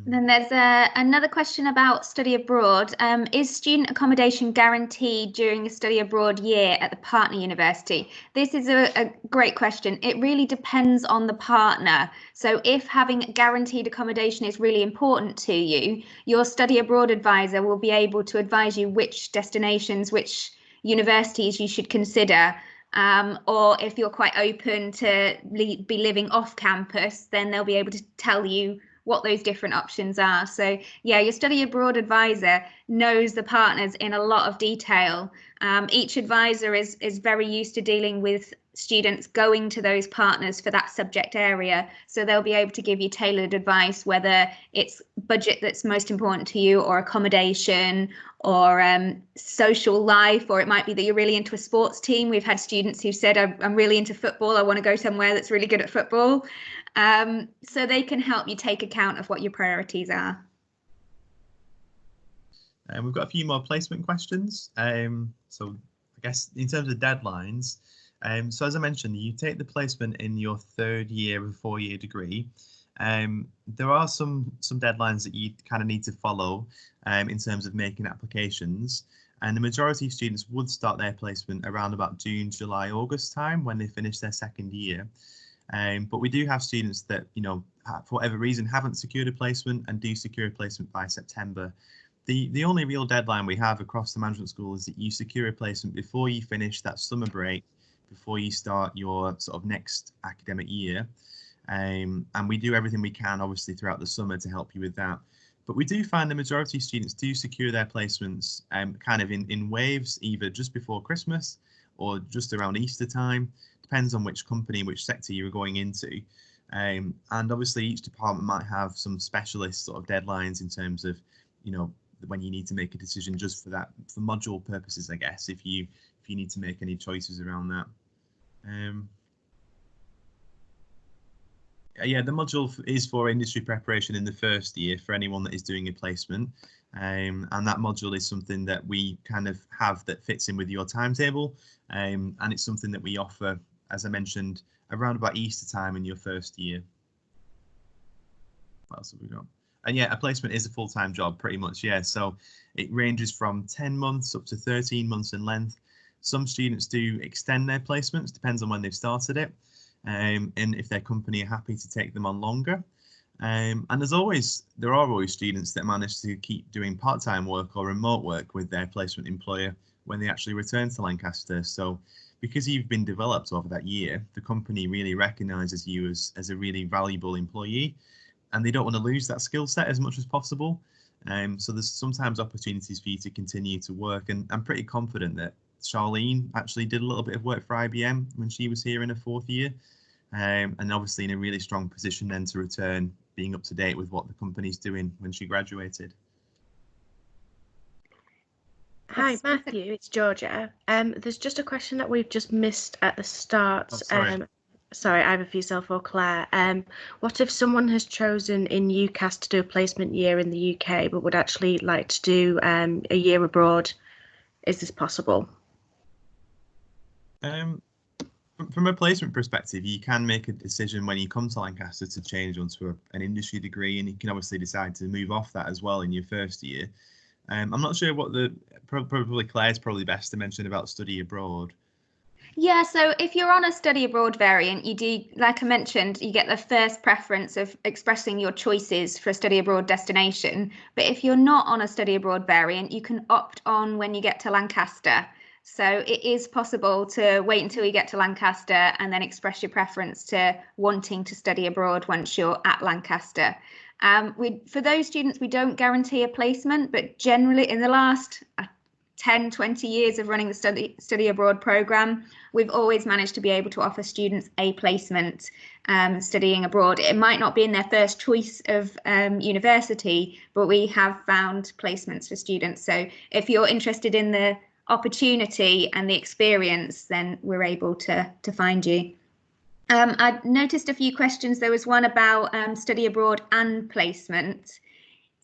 Speaker 4: Then there's another question about study abroad. Is student accommodation guaranteed during a study abroad year at the partner university? This is a great question. It really depends on the partner. So if having guaranteed accommodation is really important to you, your study abroad advisor will be able to advise you which destinations, which universities you should consider. Or if you're quite open to be living off campus, then they'll be able to tell you what those different options are. So yeah, your study abroad advisor knows the partners in a lot of detail. Each advisor is very used to dealing with students going to those partners for that subject area. So they'll be able to give you tailored advice, whether it's budget that's most important to you, or accommodation, or social life, or it might be that you're really into a sports team. We've had students who said, I'm really into football, I want to go somewhere that's really good at football. So they can help you take account of what your priorities are.
Speaker 3: And we've got a few more placement questions. So I guess in terms of deadlines, so as I mentioned, you take the placement in your 3rd year of a 4-year degree. There are some deadlines that you kind of need to follow in terms of making applications, and the majority of students would start their placement around about June, July, August time when they finish their 2nd year. But we do have students that for whatever reason haven't secured a placement and do secure a placement by September. The only real deadline we have across the management school is that you secure a placement before you finish that summer break, before you start your sort of next academic year. And we do everything we can, obviously, throughout the summer to help you with that. But we do find the majority of students do secure their placements kind of in waves, either just before Christmas or just around Easter time. Depends on which company, which sector you're going into. And obviously each department might have some specialist sort of deadlines in terms of, when you need to make a decision just for that, for module purposes, I guess, if you need to make any choices around that. Yeah, the module is for industry preparation in the 1st year for anyone that is doing a placement. And that module is something that we kind of have that fits in with your timetable. And it's something that we offer, as I mentioned, around about Easter time in your 1st year. What else have we got? And yeah, a placement is a full-time job pretty much, yeah. So it ranges from 10 months up to 13 months in length. Some students do extend their placements, depends on when they've started it. And if their company are happy to take them on longer. And there are always students that manage to keep doing part-time work or remote work with their placement employer when they actually return to Lancaster. So because you've been developed over that year, the company really recognises you as a really valuable employee, and they don't want to lose that skill set as much as possible. So there's sometimes opportunities for you to continue to work, and I'm pretty confident that Charlene actually did a little bit of work for IBM when she was here in her 4th year, and obviously in a really strong position then to return, being up to date with what the company's doing when she graduated.
Speaker 2: Hi Matthew, it's Georgia. There's just a question that we've just missed at the start.
Speaker 3: Oh,
Speaker 2: sorry, either for yourself or Claire. What if someone has chosen in UCAS to do a placement year in the UK but would actually like to do a year abroad? Is this possible?
Speaker 3: From a placement perspective, you can make a decision when you come to Lancaster to change onto an industry degree, and you can obviously decide to move off that as well in your 1st year. I'm not sure what probably Claire's probably best to mention about study abroad.
Speaker 4: Yeah, so if you're on a study abroad variant, you do, like I mentioned, you get the first preference of expressing your choices for a study abroad destination. But if you're not on a study abroad variant, you can opt on when you get to Lancaster. So it is possible to wait until you get to Lancaster and then express your preference to wanting to study abroad once you're at Lancaster. For those students, we don't guarantee a placement, but generally in the last 10, 20 years of running the study abroad program, we've always managed to be able to offer students a placement studying abroad. It might not be in their first choice of university, but we have found placements for students. So if you're interested in the opportunity and the experience, then we're able to find you. I noticed a few questions. There was one about study abroad and placement.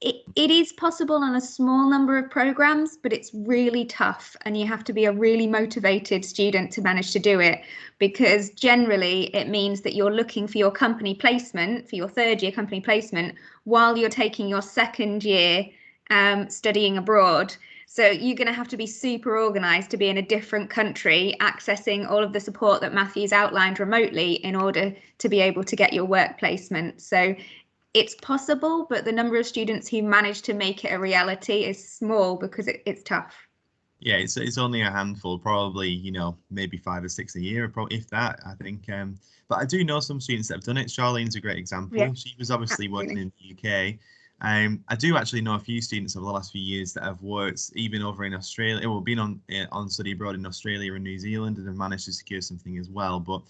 Speaker 4: It is possible on a small number of programs, but it's really tough and you have to be a really motivated student to manage to do it, because generally it means that you're looking for your company placement, for your third year company placement, while you're taking your second year studying abroad. So you're going to have to be super organised to be in a different country, accessing all of the support that Matthew's outlined remotely in order to be able to get your work placement. So it's possible, but the number of students who manage to make it a reality is small because it's tough.
Speaker 3: Yeah, it's only a handful, probably, you know, maybe 5 or 6 a year, probably, if that, I think. But I do know some students that have done it. Charlene's a great example.
Speaker 4: Yeah,
Speaker 3: she was obviously
Speaker 4: absolutely.
Speaker 3: working in the UK. I do actually know a few students over the last few years that have worked even over in Australia, well, been on study abroad in Australia and New Zealand, and have managed to secure something as well. But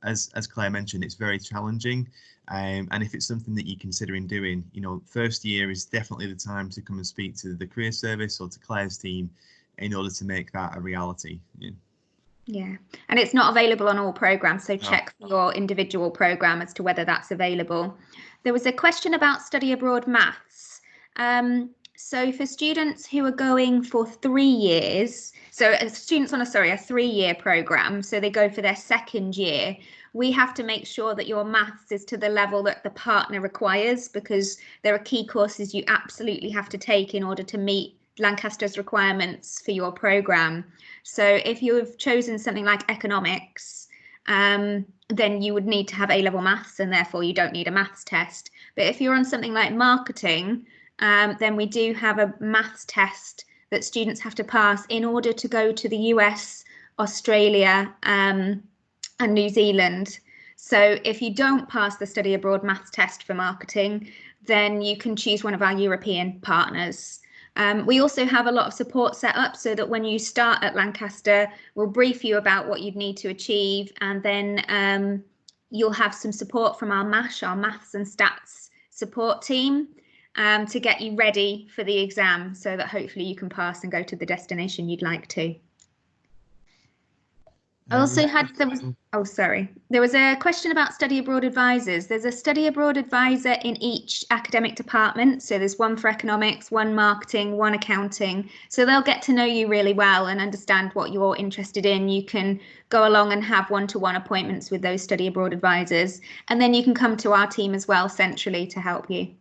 Speaker 3: as Claire mentioned, it's very challenging. And if it's something that you're considering doing, you know, first year is definitely the time to come and speak to the career service or to Claire's team in order to make that a reality.
Speaker 4: Yeah, and it's not available on all programs, so
Speaker 3: No.
Speaker 4: check for your individual program as to whether that's available. There was a question about study abroad maths. So for students who are going for 3 years, so students on a 3-year program, so they go for their second year, we have to make sure that your maths is to the level that the partner requires, because there are key courses you absolutely have to take in order to meet Lancaster's requirements for your program. So if you've chosen something like economics, then you would need to have A-level maths, and therefore you don't need a maths test. But if you're on something like marketing, then we do have a maths test that students have to pass in order to go to the US, Australia, and New Zealand. So if you don't pass the study abroad maths test for marketing, then you can choose one of our European partners. We also have a lot of support set up so that when you start at Lancaster, we'll brief you about what you'd need to achieve, and then you'll have some support from our MASH, our Maths and Stats support team, to get you ready for the exam so that hopefully you can pass and go to the destination you'd like to. I also had, there was a question about study abroad advisors. There's a study abroad advisor in each academic department. So there's one for economics, one marketing, one accounting. So they'll get to know you really well and understand what you're interested in. You can go along and have one-to-one appointments with those study abroad advisors. And then you can come to our team as well centrally to help you.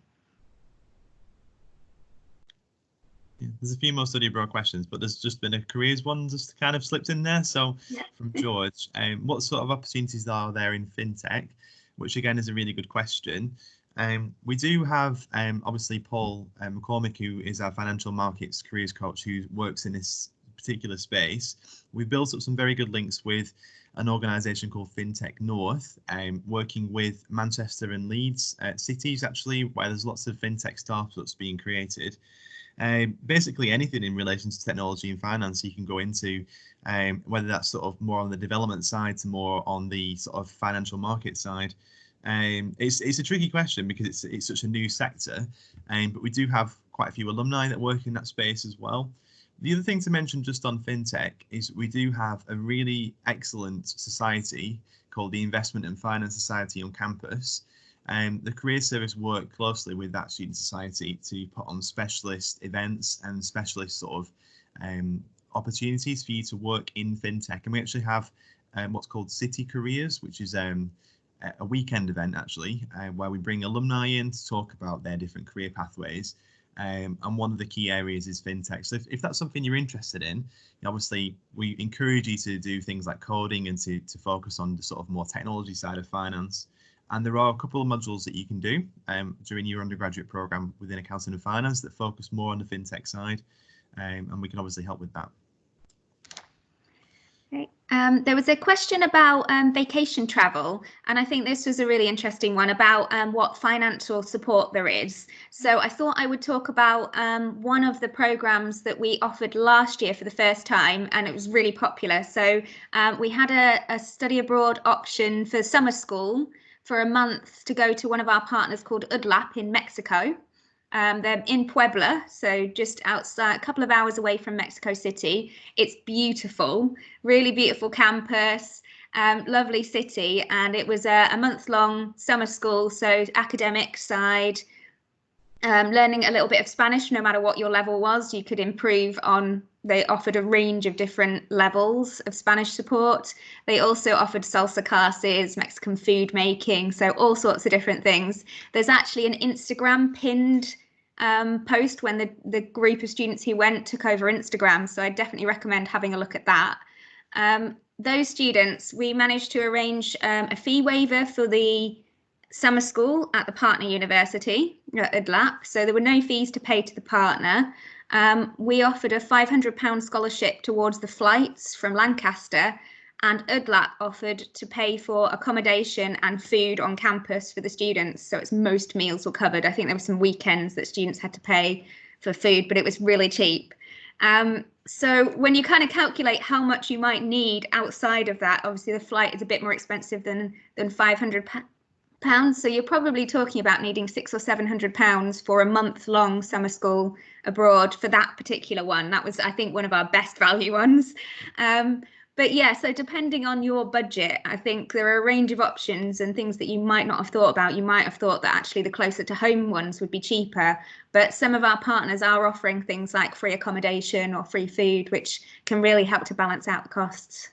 Speaker 3: There's a few more study abroad questions, but there's just been a careers one just kind of slipped in there. So from George, what sort of opportunities are there in fintech? Which again is a really good question. We do have obviously Paul McCormick, who is our financial markets careers coach, who works in this particular space. We've built up some very good links with an organisation called FinTech North, working with Manchester and Leeds cities, actually, where there's lots of fintech startups being created. Basically anything in relation to technology and finance you can go into, whether that's sort of more on the development side to more on the sort of financial market side. It's a tricky question because it's such a new sector, but we do have quite a few alumni that work in that space as well. The other thing to mention just on fintech is we do have a really excellent society called the Investment and Finance Society on campus. The career service work closely with that student society to put on specialist events and specialist sort of opportunities for you to work in fintech. And we actually have what's called City Careers, which is a weekend event actually, where we bring alumni in to talk about their different career pathways. and one of the key areas is fintech. So if that's something you're interested in, obviously we encourage you to do things like coding and to focus on the sort of more technology side of finance. And there are a couple of modules that you can do during your undergraduate program within accounting and finance that focus more on the fintech side, and we can obviously help with that.
Speaker 4: Okay. There was a question about vacation travel, and I think this was a really interesting one about what financial support there is. So I thought I would talk about one of the programs that we offered last year for the first time, and it was really popular. So we had a study abroad option for summer school for a month to go to one of our partners called UDLAP in Mexico. They're in Puebla, so just outside, a couple of hours away from Mexico City. It's beautiful, really beautiful campus, lovely city, and it was a month-long summer school, so academic side, learning a little bit of Spanish. No matter what your level was, you could improve on. They offered a range of different levels of Spanish support. They also offered salsa classes, Mexican food making, so all sorts of different things. There's actually an Instagram pinned post when the group of students who went took over Instagram, so I definitely recommend having a look at that. Those students, we managed to arrange a fee waiver for the summer school at the partner university at UDLAP, so there were no fees to pay to the partner. We offered a £500 scholarship towards the flights from Lancaster, and UDLAP offered to pay for accommodation and food on campus for the students, so it's most meals were covered. I think there were some weekends that students had to pay for food, but it was really cheap. So when you kind of calculate how much you might need outside of that, obviously the flight is a bit more expensive than £500. So you're probably talking about needing £600 or £700 for a month-long summer school abroad for that particular one. That was, I think, one of our best value ones. But yeah, so depending on your budget, I think there are a range of options and things that you might not have thought about. You might have thought that actually the closer to home ones would be cheaper, but some of our partners are offering things like free accommodation or free food, which can really help to balance out the costs.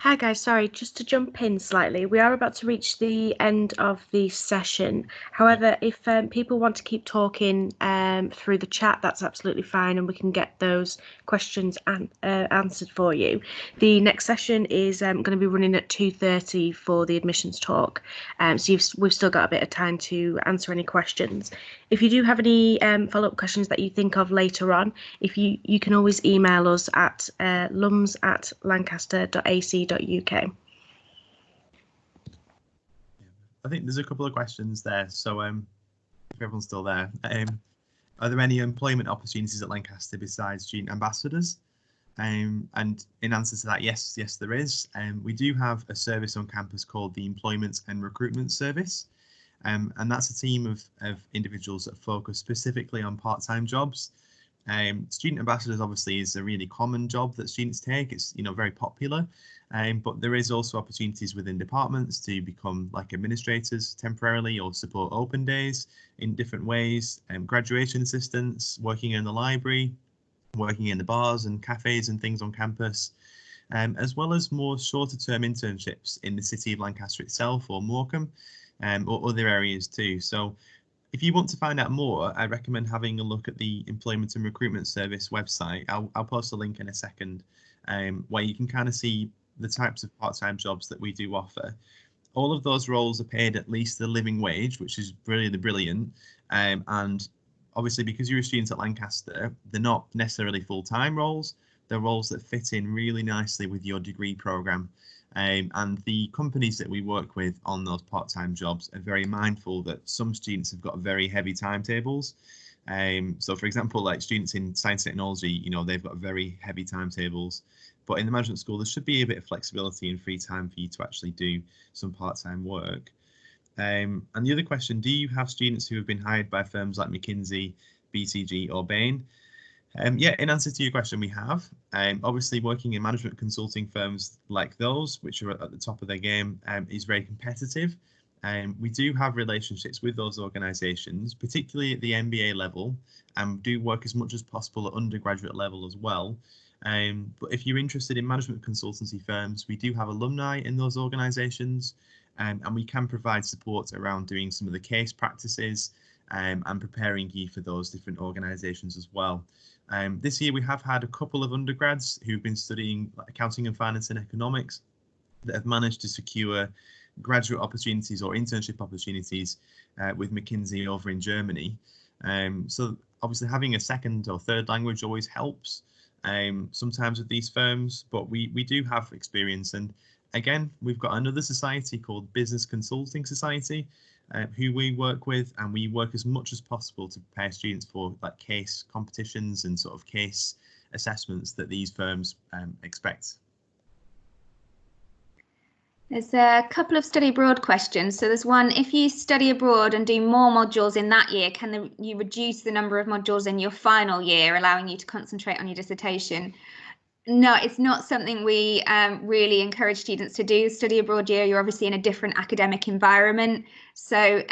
Speaker 2: Hi guys, sorry, just to jump in slightly, we are about to reach the end of the session. However, if people want to keep talking through the chat, that's absolutely fine, and we can get those questions answered for you. The next session is going to be running at 2:30 for the admissions talk, so we've still got a bit of time to answer any questions. If you do have any follow-up questions that you think of later on, if you can always email us at lums@lancaster.ac.uk.
Speaker 3: I think there's a couple of questions there. So if everyone's still there, are there any employment opportunities at Lancaster besides student ambassadors? And in answer to that, yes, there is. We do have a service on campus called the Employment and Recruitment Service. And that's a team of individuals that focus specifically on part-time jobs. Student ambassadors obviously is a really common job that students take. It's very popular, but there is also opportunities within departments to become like administrators temporarily or support open days in different ways. Graduation assistants, working in the library, working in the bars and cafes and things on campus, as well as more shorter-term internships in the city of Lancaster itself or Morecambe. Or other areas too. So if you want to find out more, I recommend having a look at the Employment and Recruitment Service website. I'll post a link in a second, where you can kind of see the types of part-time jobs that we do offer. All of those roles are paid at least the living wage, which is really brilliant. And obviously, because you're a student at Lancaster, they're not necessarily full-time roles. They're roles that fit in really nicely with your degree programme. And the companies that we work with on those part-time jobs are very mindful that some students have got very heavy timetables. So for example, like students in science and technology, they've got very heavy timetables, but in the management school, there should be a bit of flexibility and free time for you to actually do some part-time work. And the other question, do you have students who have been hired by firms like McKinsey, BCG or Bain? Yeah, in answer to your question, we have. Obviously, working in management consulting firms like those, which are at the top of their game, is very competitive. We do have relationships with those organisations, particularly at the MBA level, and do work as much as possible at undergraduate level as well. But if you're interested in management consultancy firms, we do have alumni in those organisations, and we can provide support around doing some of the case practices and preparing you for those different organisations as well. This year we have had a couple of undergrads who've been studying accounting and finance and economics that have managed to secure graduate opportunities or internship opportunities with McKinsey over in Germany. So obviously having a second or third language always helps sometimes with these firms, but we do have experience. And again, we've got another society called Business Consulting Society, who we work with, and we work as much as possible to prepare students for like case competitions and sort of case assessments that these firms expect.
Speaker 4: There's a couple of study abroad questions. So there's one, if you study abroad and do more modules in that year, can you reduce the number of modules in your final year, allowing you to concentrate on your dissertation? No, it's not something we really encourage students to do. Study abroad year, you're obviously in a different academic environment. So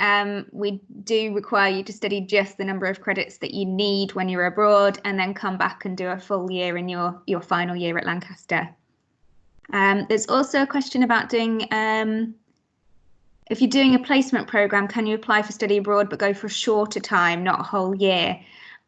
Speaker 4: we do require you to study just the number of credits that you need when you're abroad, and then come back and do a full year in your final year at Lancaster. There's also a question about doing, if you're doing a placement program, can you apply for study abroad but go for a shorter time, not a whole year?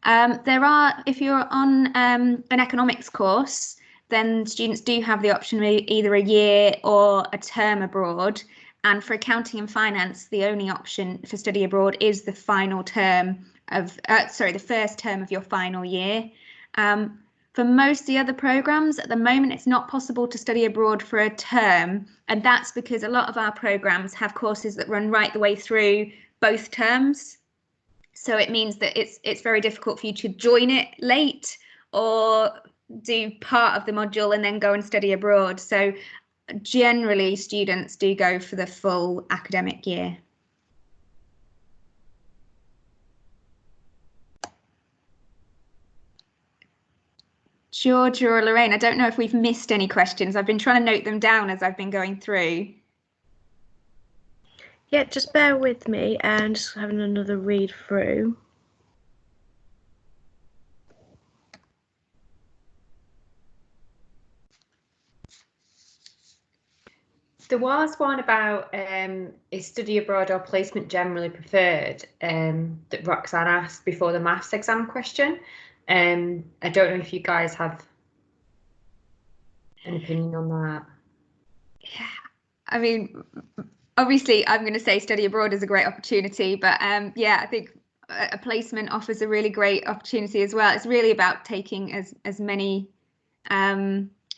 Speaker 4: If you're on an economics course, then students do have the option of either a year or a term abroad. And for accounting and finance, the only option for study abroad is the final term of, the first term of your final year. For most of the other programs, at the moment, it's not possible to study abroad for a term, and that's because a lot of our programs have courses that run right the way through both terms. So it means that it's very difficult for you to join it late or do part of the module and then go and study abroad. So generally, students do go for the full academic year. Georgia or Lorraine, I don't know if we've missed any questions. I've been trying to note them down as I've been going through.
Speaker 2: Yeah, just bear with me and just having another read through.
Speaker 1: There was one about is study abroad or placement generally preferred that Roxanne asked before the maths exam question. I don't know if you guys have an opinion on that.
Speaker 4: Yeah, I mean, obviously I'm going to say study abroad is a great opportunity, but yeah, I think a placement offers a really great opportunity as well. It's really about taking as many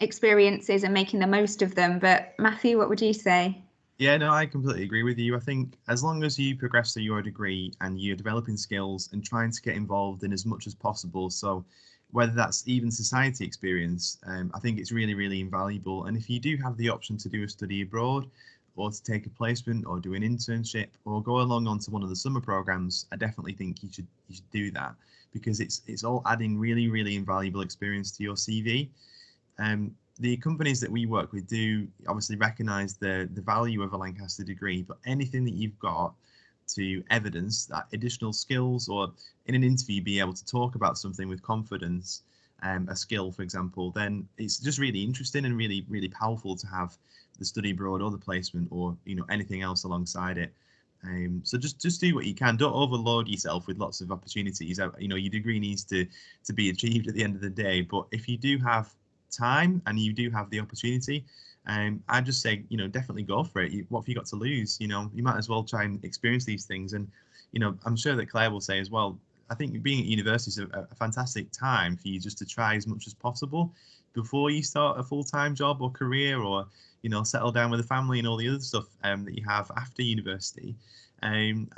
Speaker 4: experiences and making the most of them. But Matthew, what would you say?
Speaker 3: Yeah, no, I completely agree with you. I think as long as you progress through your degree and you're developing skills and trying to get involved in as much as possible, so whether that's even society experience, I think it's really, really invaluable. And if you do have the option to do a study abroad or to take a placement or do an internship or go along onto one of the summer programs, I definitely think you should do that, because it's all adding really, really invaluable experience to your CV. The companies that we work with do obviously recognise the value of a Lancaster degree, but anything that you've got to evidence that additional skills, or in an interview be able to talk about something with confidence, a skill, for example, then it's just really interesting and really, really powerful to have the study abroad or the placement or anything else alongside it. So just do what you can. Don't overload yourself with lots of opportunities. Your degree needs to be achieved at the end of the day, but if you do have time and you do have the opportunity, I just say definitely go for it. What have you got to lose? You might as well try and experience these things. And I'm sure that Claire will say as well, I think being at university is a fantastic time for you just to try as much as possible before you start a full-time job or career, or settle down with a family and all the other stuff that you have after university. And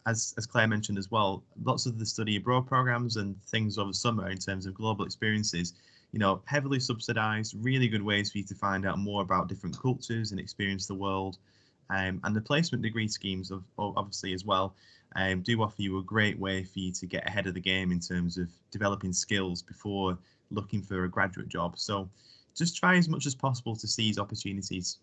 Speaker 3: as Claire mentioned as well, lots of the study abroad programs and things over summer in terms of global experiences, heavily subsidized, really good ways for you to find out more about different cultures and experience the world. And the placement degree schemes, obviously as well, do offer you a great way for you to get ahead of the game in terms of developing skills before looking for a graduate job. So just try as much as possible to seize opportunities.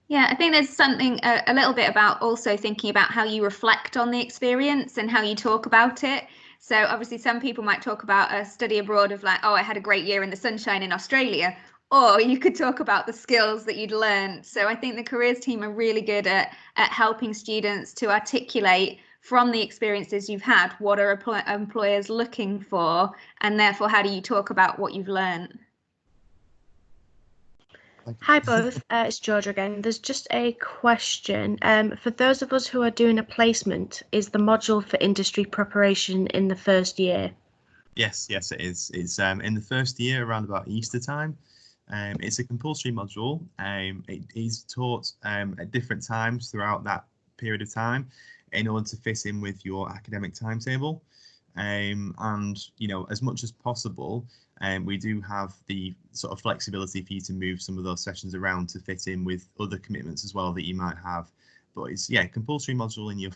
Speaker 4: Yeah, I think there's something a little bit about also thinking about how you reflect on the experience and how you talk about it. So obviously some people might talk about a study abroad of like, oh, I had a great year in the sunshine in Australia, or you could talk about the skills that you'd learned. So I think the careers team are really good at helping students to articulate from the experiences you've had, what are employers looking for, and therefore how do you talk about what you've learned?
Speaker 2: Hi both, it's Georgia again. There's just a question. For those of us who are doing a placement, is the module for industry preparation in the first year?
Speaker 3: Yes, it is. It's in the first year around about Easter time. It's a compulsory module. It is taught at different times throughout that period of time in order to fit in with your academic timetable. And, you know, as much as possible, we do have the sort of flexibility for you to move some of those sessions around to fit in with other commitments as well that you might have. But it's, yeah, compulsory module in your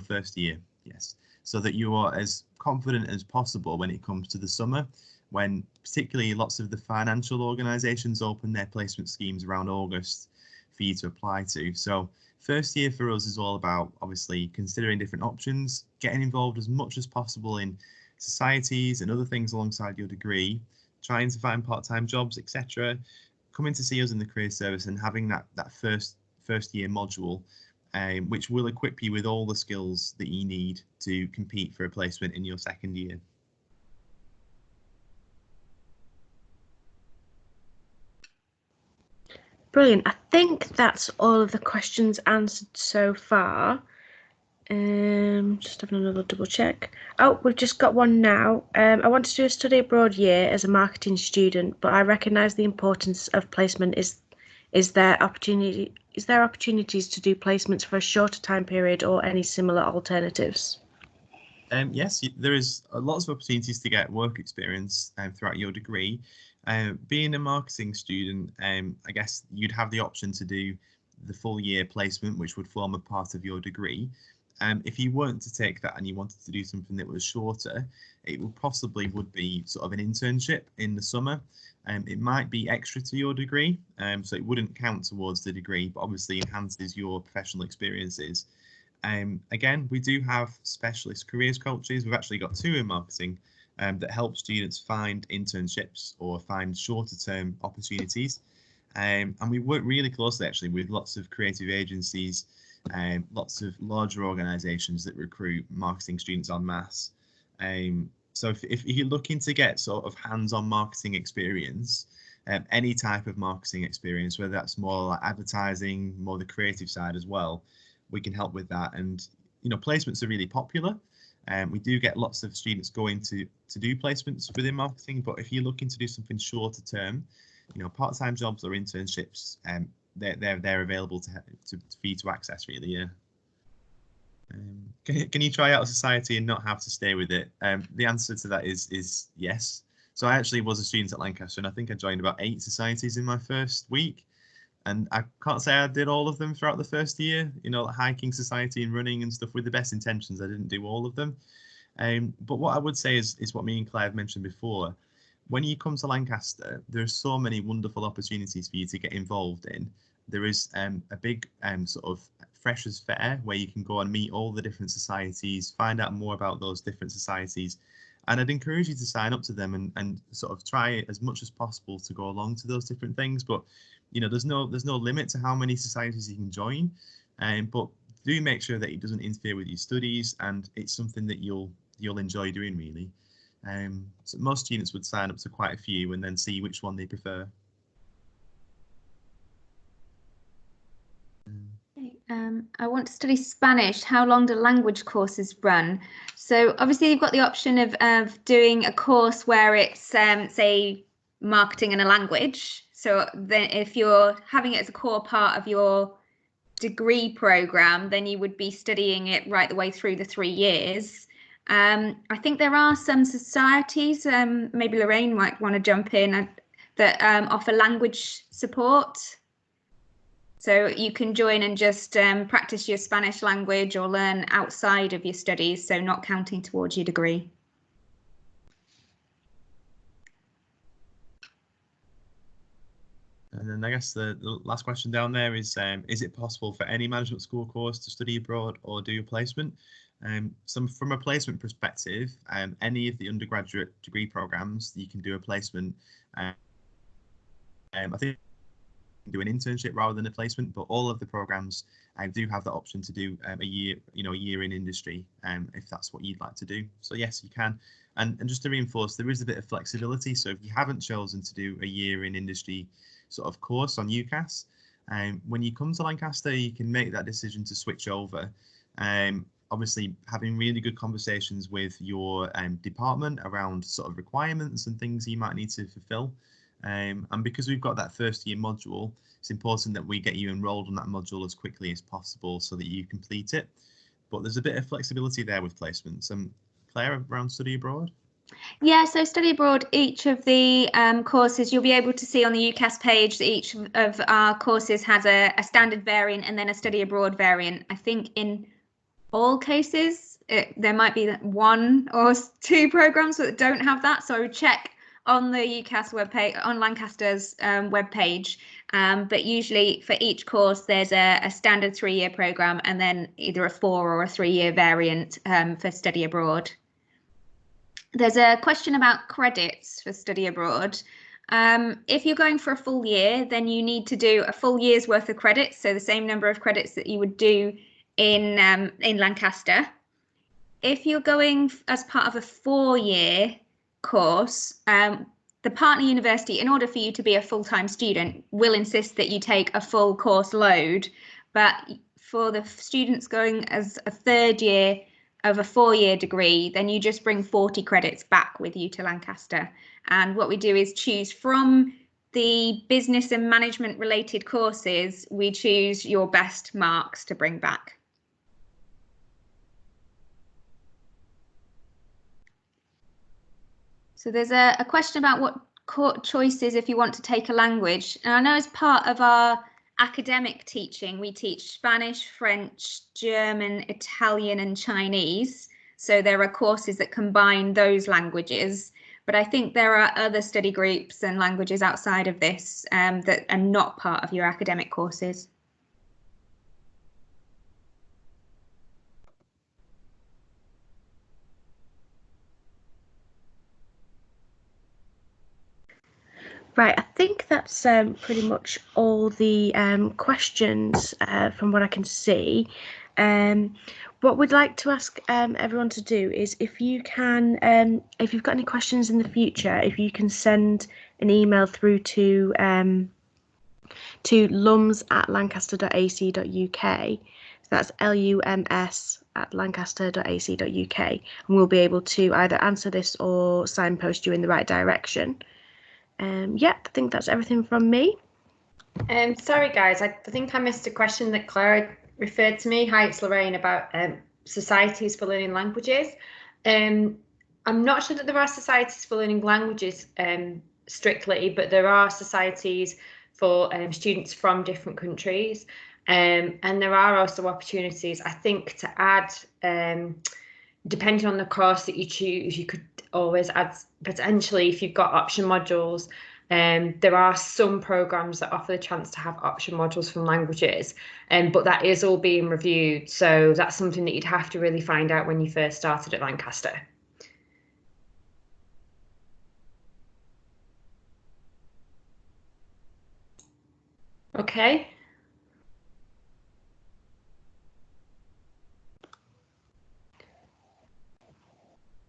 Speaker 3: first year, yes, so that you are as confident as possible when it comes to the summer, when particularly lots of the financial organisations open their placement schemes around August for you to apply to. So first year for us is all about obviously considering different options, getting involved as much as possible in societies and other things alongside your degree, trying to find part-time jobs, etc. Coming to see us in the career service and having that first year module, which will equip you with all the skills that you need to compete for a placement in your second year.
Speaker 2: Brilliant. I think that's all of the questions answered so far. Just having another double check. Oh, we've just got one now. I want to do a study abroad year as a marketing student, but I recognise the importance of placement. Is there opportunities to do placements for a shorter time period or any similar alternatives?
Speaker 3: Yes, there is lots of opportunities to get work experience throughout your degree. Being a marketing student, I guess you'd have the option to do the full year placement, which would form a part of your degree. If you weren't to take that and you wanted to do something that was shorter, it would be sort of an internship in the summer. It might be extra to your degree, so it wouldn't count towards the degree, but obviously enhances your professional experiences. Again, we do have specialist careers coaches. We've actually got 2 in marketing that help students find internships or find shorter term opportunities. And we work really closely actually with lots of creative agencies, lots of larger organisations that recruit marketing students en masse. So if you're looking to get sort of hands-on marketing experience, any type of marketing experience, whether that's more like advertising, more the creative side as well, we can help with that. And you know, placements are really popular, and we do get lots of students going to do placements within marketing. But if you're looking to do something shorter term, you know, part-time jobs or internships, they're available for you to access, really. Yeah. Can you try out a society and not have to stay with it? The answer to that is yes. So I actually was a student at Lancaster, and I think I joined about 8 societies in my first week. And I can't say I did all of them throughout the first year, you know, like hiking society and running and stuff with the best intentions. I didn't do all of them. But what I would say is what me and Claire have mentioned before. When you come to Lancaster, there are so many wonderful opportunities for you to get involved in. There is a big sort of freshers fair where you can go and meet all the different societies, find out more about those different societies. And I'd encourage you to sign up to them and sort of try as much as possible to go along to those different things. But you know, there's no limit to how many societies you can join, but do make sure that it doesn't interfere with your studies and it's something that you'll enjoy doing, really. So most students would sign up to quite a few and then see which one they prefer.
Speaker 4: I want to study Spanish. How long do language courses run? So obviously you've got the option of doing a course where it's say marketing in a language. So then if you're having it as a core part of your degree program, then you would be studying it right the way through the 3 years. I think there are some societies, maybe Lorraine might want to jump in, that offer language support. So you can join and just practice your Spanish language or learn outside of your studies, so not counting towards your degree.
Speaker 3: And then I guess the last question down there is it possible for any management school course to study abroad or do a placement? So from a placement perspective, any of the undergraduate degree programs, you can do a placement. I think do an internship rather than a placement, but all of the programs do have the option to do a year, a year in industry, if that's what you'd like to do. So yes, you can. And just to reinforce, there is a bit of flexibility. So if you haven't chosen to do a year in industry sort of course on UCAS, when you come to Lancaster, you can make that decision to switch over. Obviously, having really good conversations with your department around sort of requirements and things you might need to fulfill. And because we've got that first year module, it's important that we get you enrolled on that module as quickly as possible so that you complete it. But there's a bit of flexibility there with placements. Claire, around study abroad?
Speaker 4: Yeah, so study abroad, each of the courses, you'll be able to see on the UCAS page that each of our courses has a standard variant and then a study abroad variant. I think in all cases, there might be 1 or 2 programs that don't have that. So check on the UCAS webpage, on Lancaster's webpage. But usually for each course, there's a standard 3-year program and then either a 4 or a 3-year variant for study abroad. There's a question about credits for study abroad. If you're going for a full year, then you need to do a full year's worth of credits, so the same number of credits that you would do in Lancaster. If you're going as part of a 4-year course, the partner university, in order for you to be a full-time student, will insist that you take a full course load. But for the students going as a 3rd year of a 4-year degree, then you just bring 40 credits back with you to Lancaster. And what we do is choose from the business and management related courses, we choose your best marks to bring back. So there's a question about what choices if you want to take a language. And I know as part of our academic teaching, we teach Spanish, French, German, Italian and Chinese. So there are courses that combine those languages. But I think there are other study groups and languages outside of this that are not part of your academic courses.
Speaker 2: Right, I think that's pretty much all the questions from what I can see. What we'd like to ask everyone to do is if you can, if you've got any questions in the future, if you can send an email through to lums@lancaster.ac.uk. So that's LUMS@lancaster.ac.uk, and we'll be able to either answer this or signpost you in the right direction. Yeah, I think that's everything from me.
Speaker 1: Sorry guys, I think I missed a question that Claire referred to me. Hi, it's Lorraine, about societies for learning languages. I'm not sure that there are societies for learning languages strictly, but there are societies for students from different countries. And there are also opportunities, I think, to add, depending on the course that you choose, you could always add, potentially, if you've got option modules. There are some programs that offer the chance to have option modules from languages, but that is all being reviewed. So that's something that you'd have to really find out when you first started at Lancaster. Okay.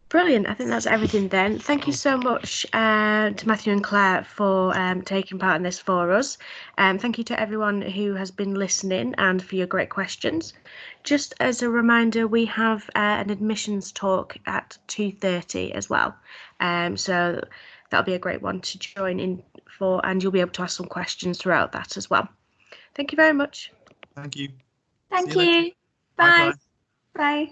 Speaker 2: Brilliant. I think that's everything then. Thank you so much to Matthew and Claire for taking part in this for us. Thank you to everyone who has been listening and for your great questions. Just as a reminder, we have an admissions talk at 2:30 as well. So that'll be a great one to join in for, and you'll be able to ask some questions throughout that as well. Thank you very much.
Speaker 3: Thank you.
Speaker 4: Thank you. Bye. Bye.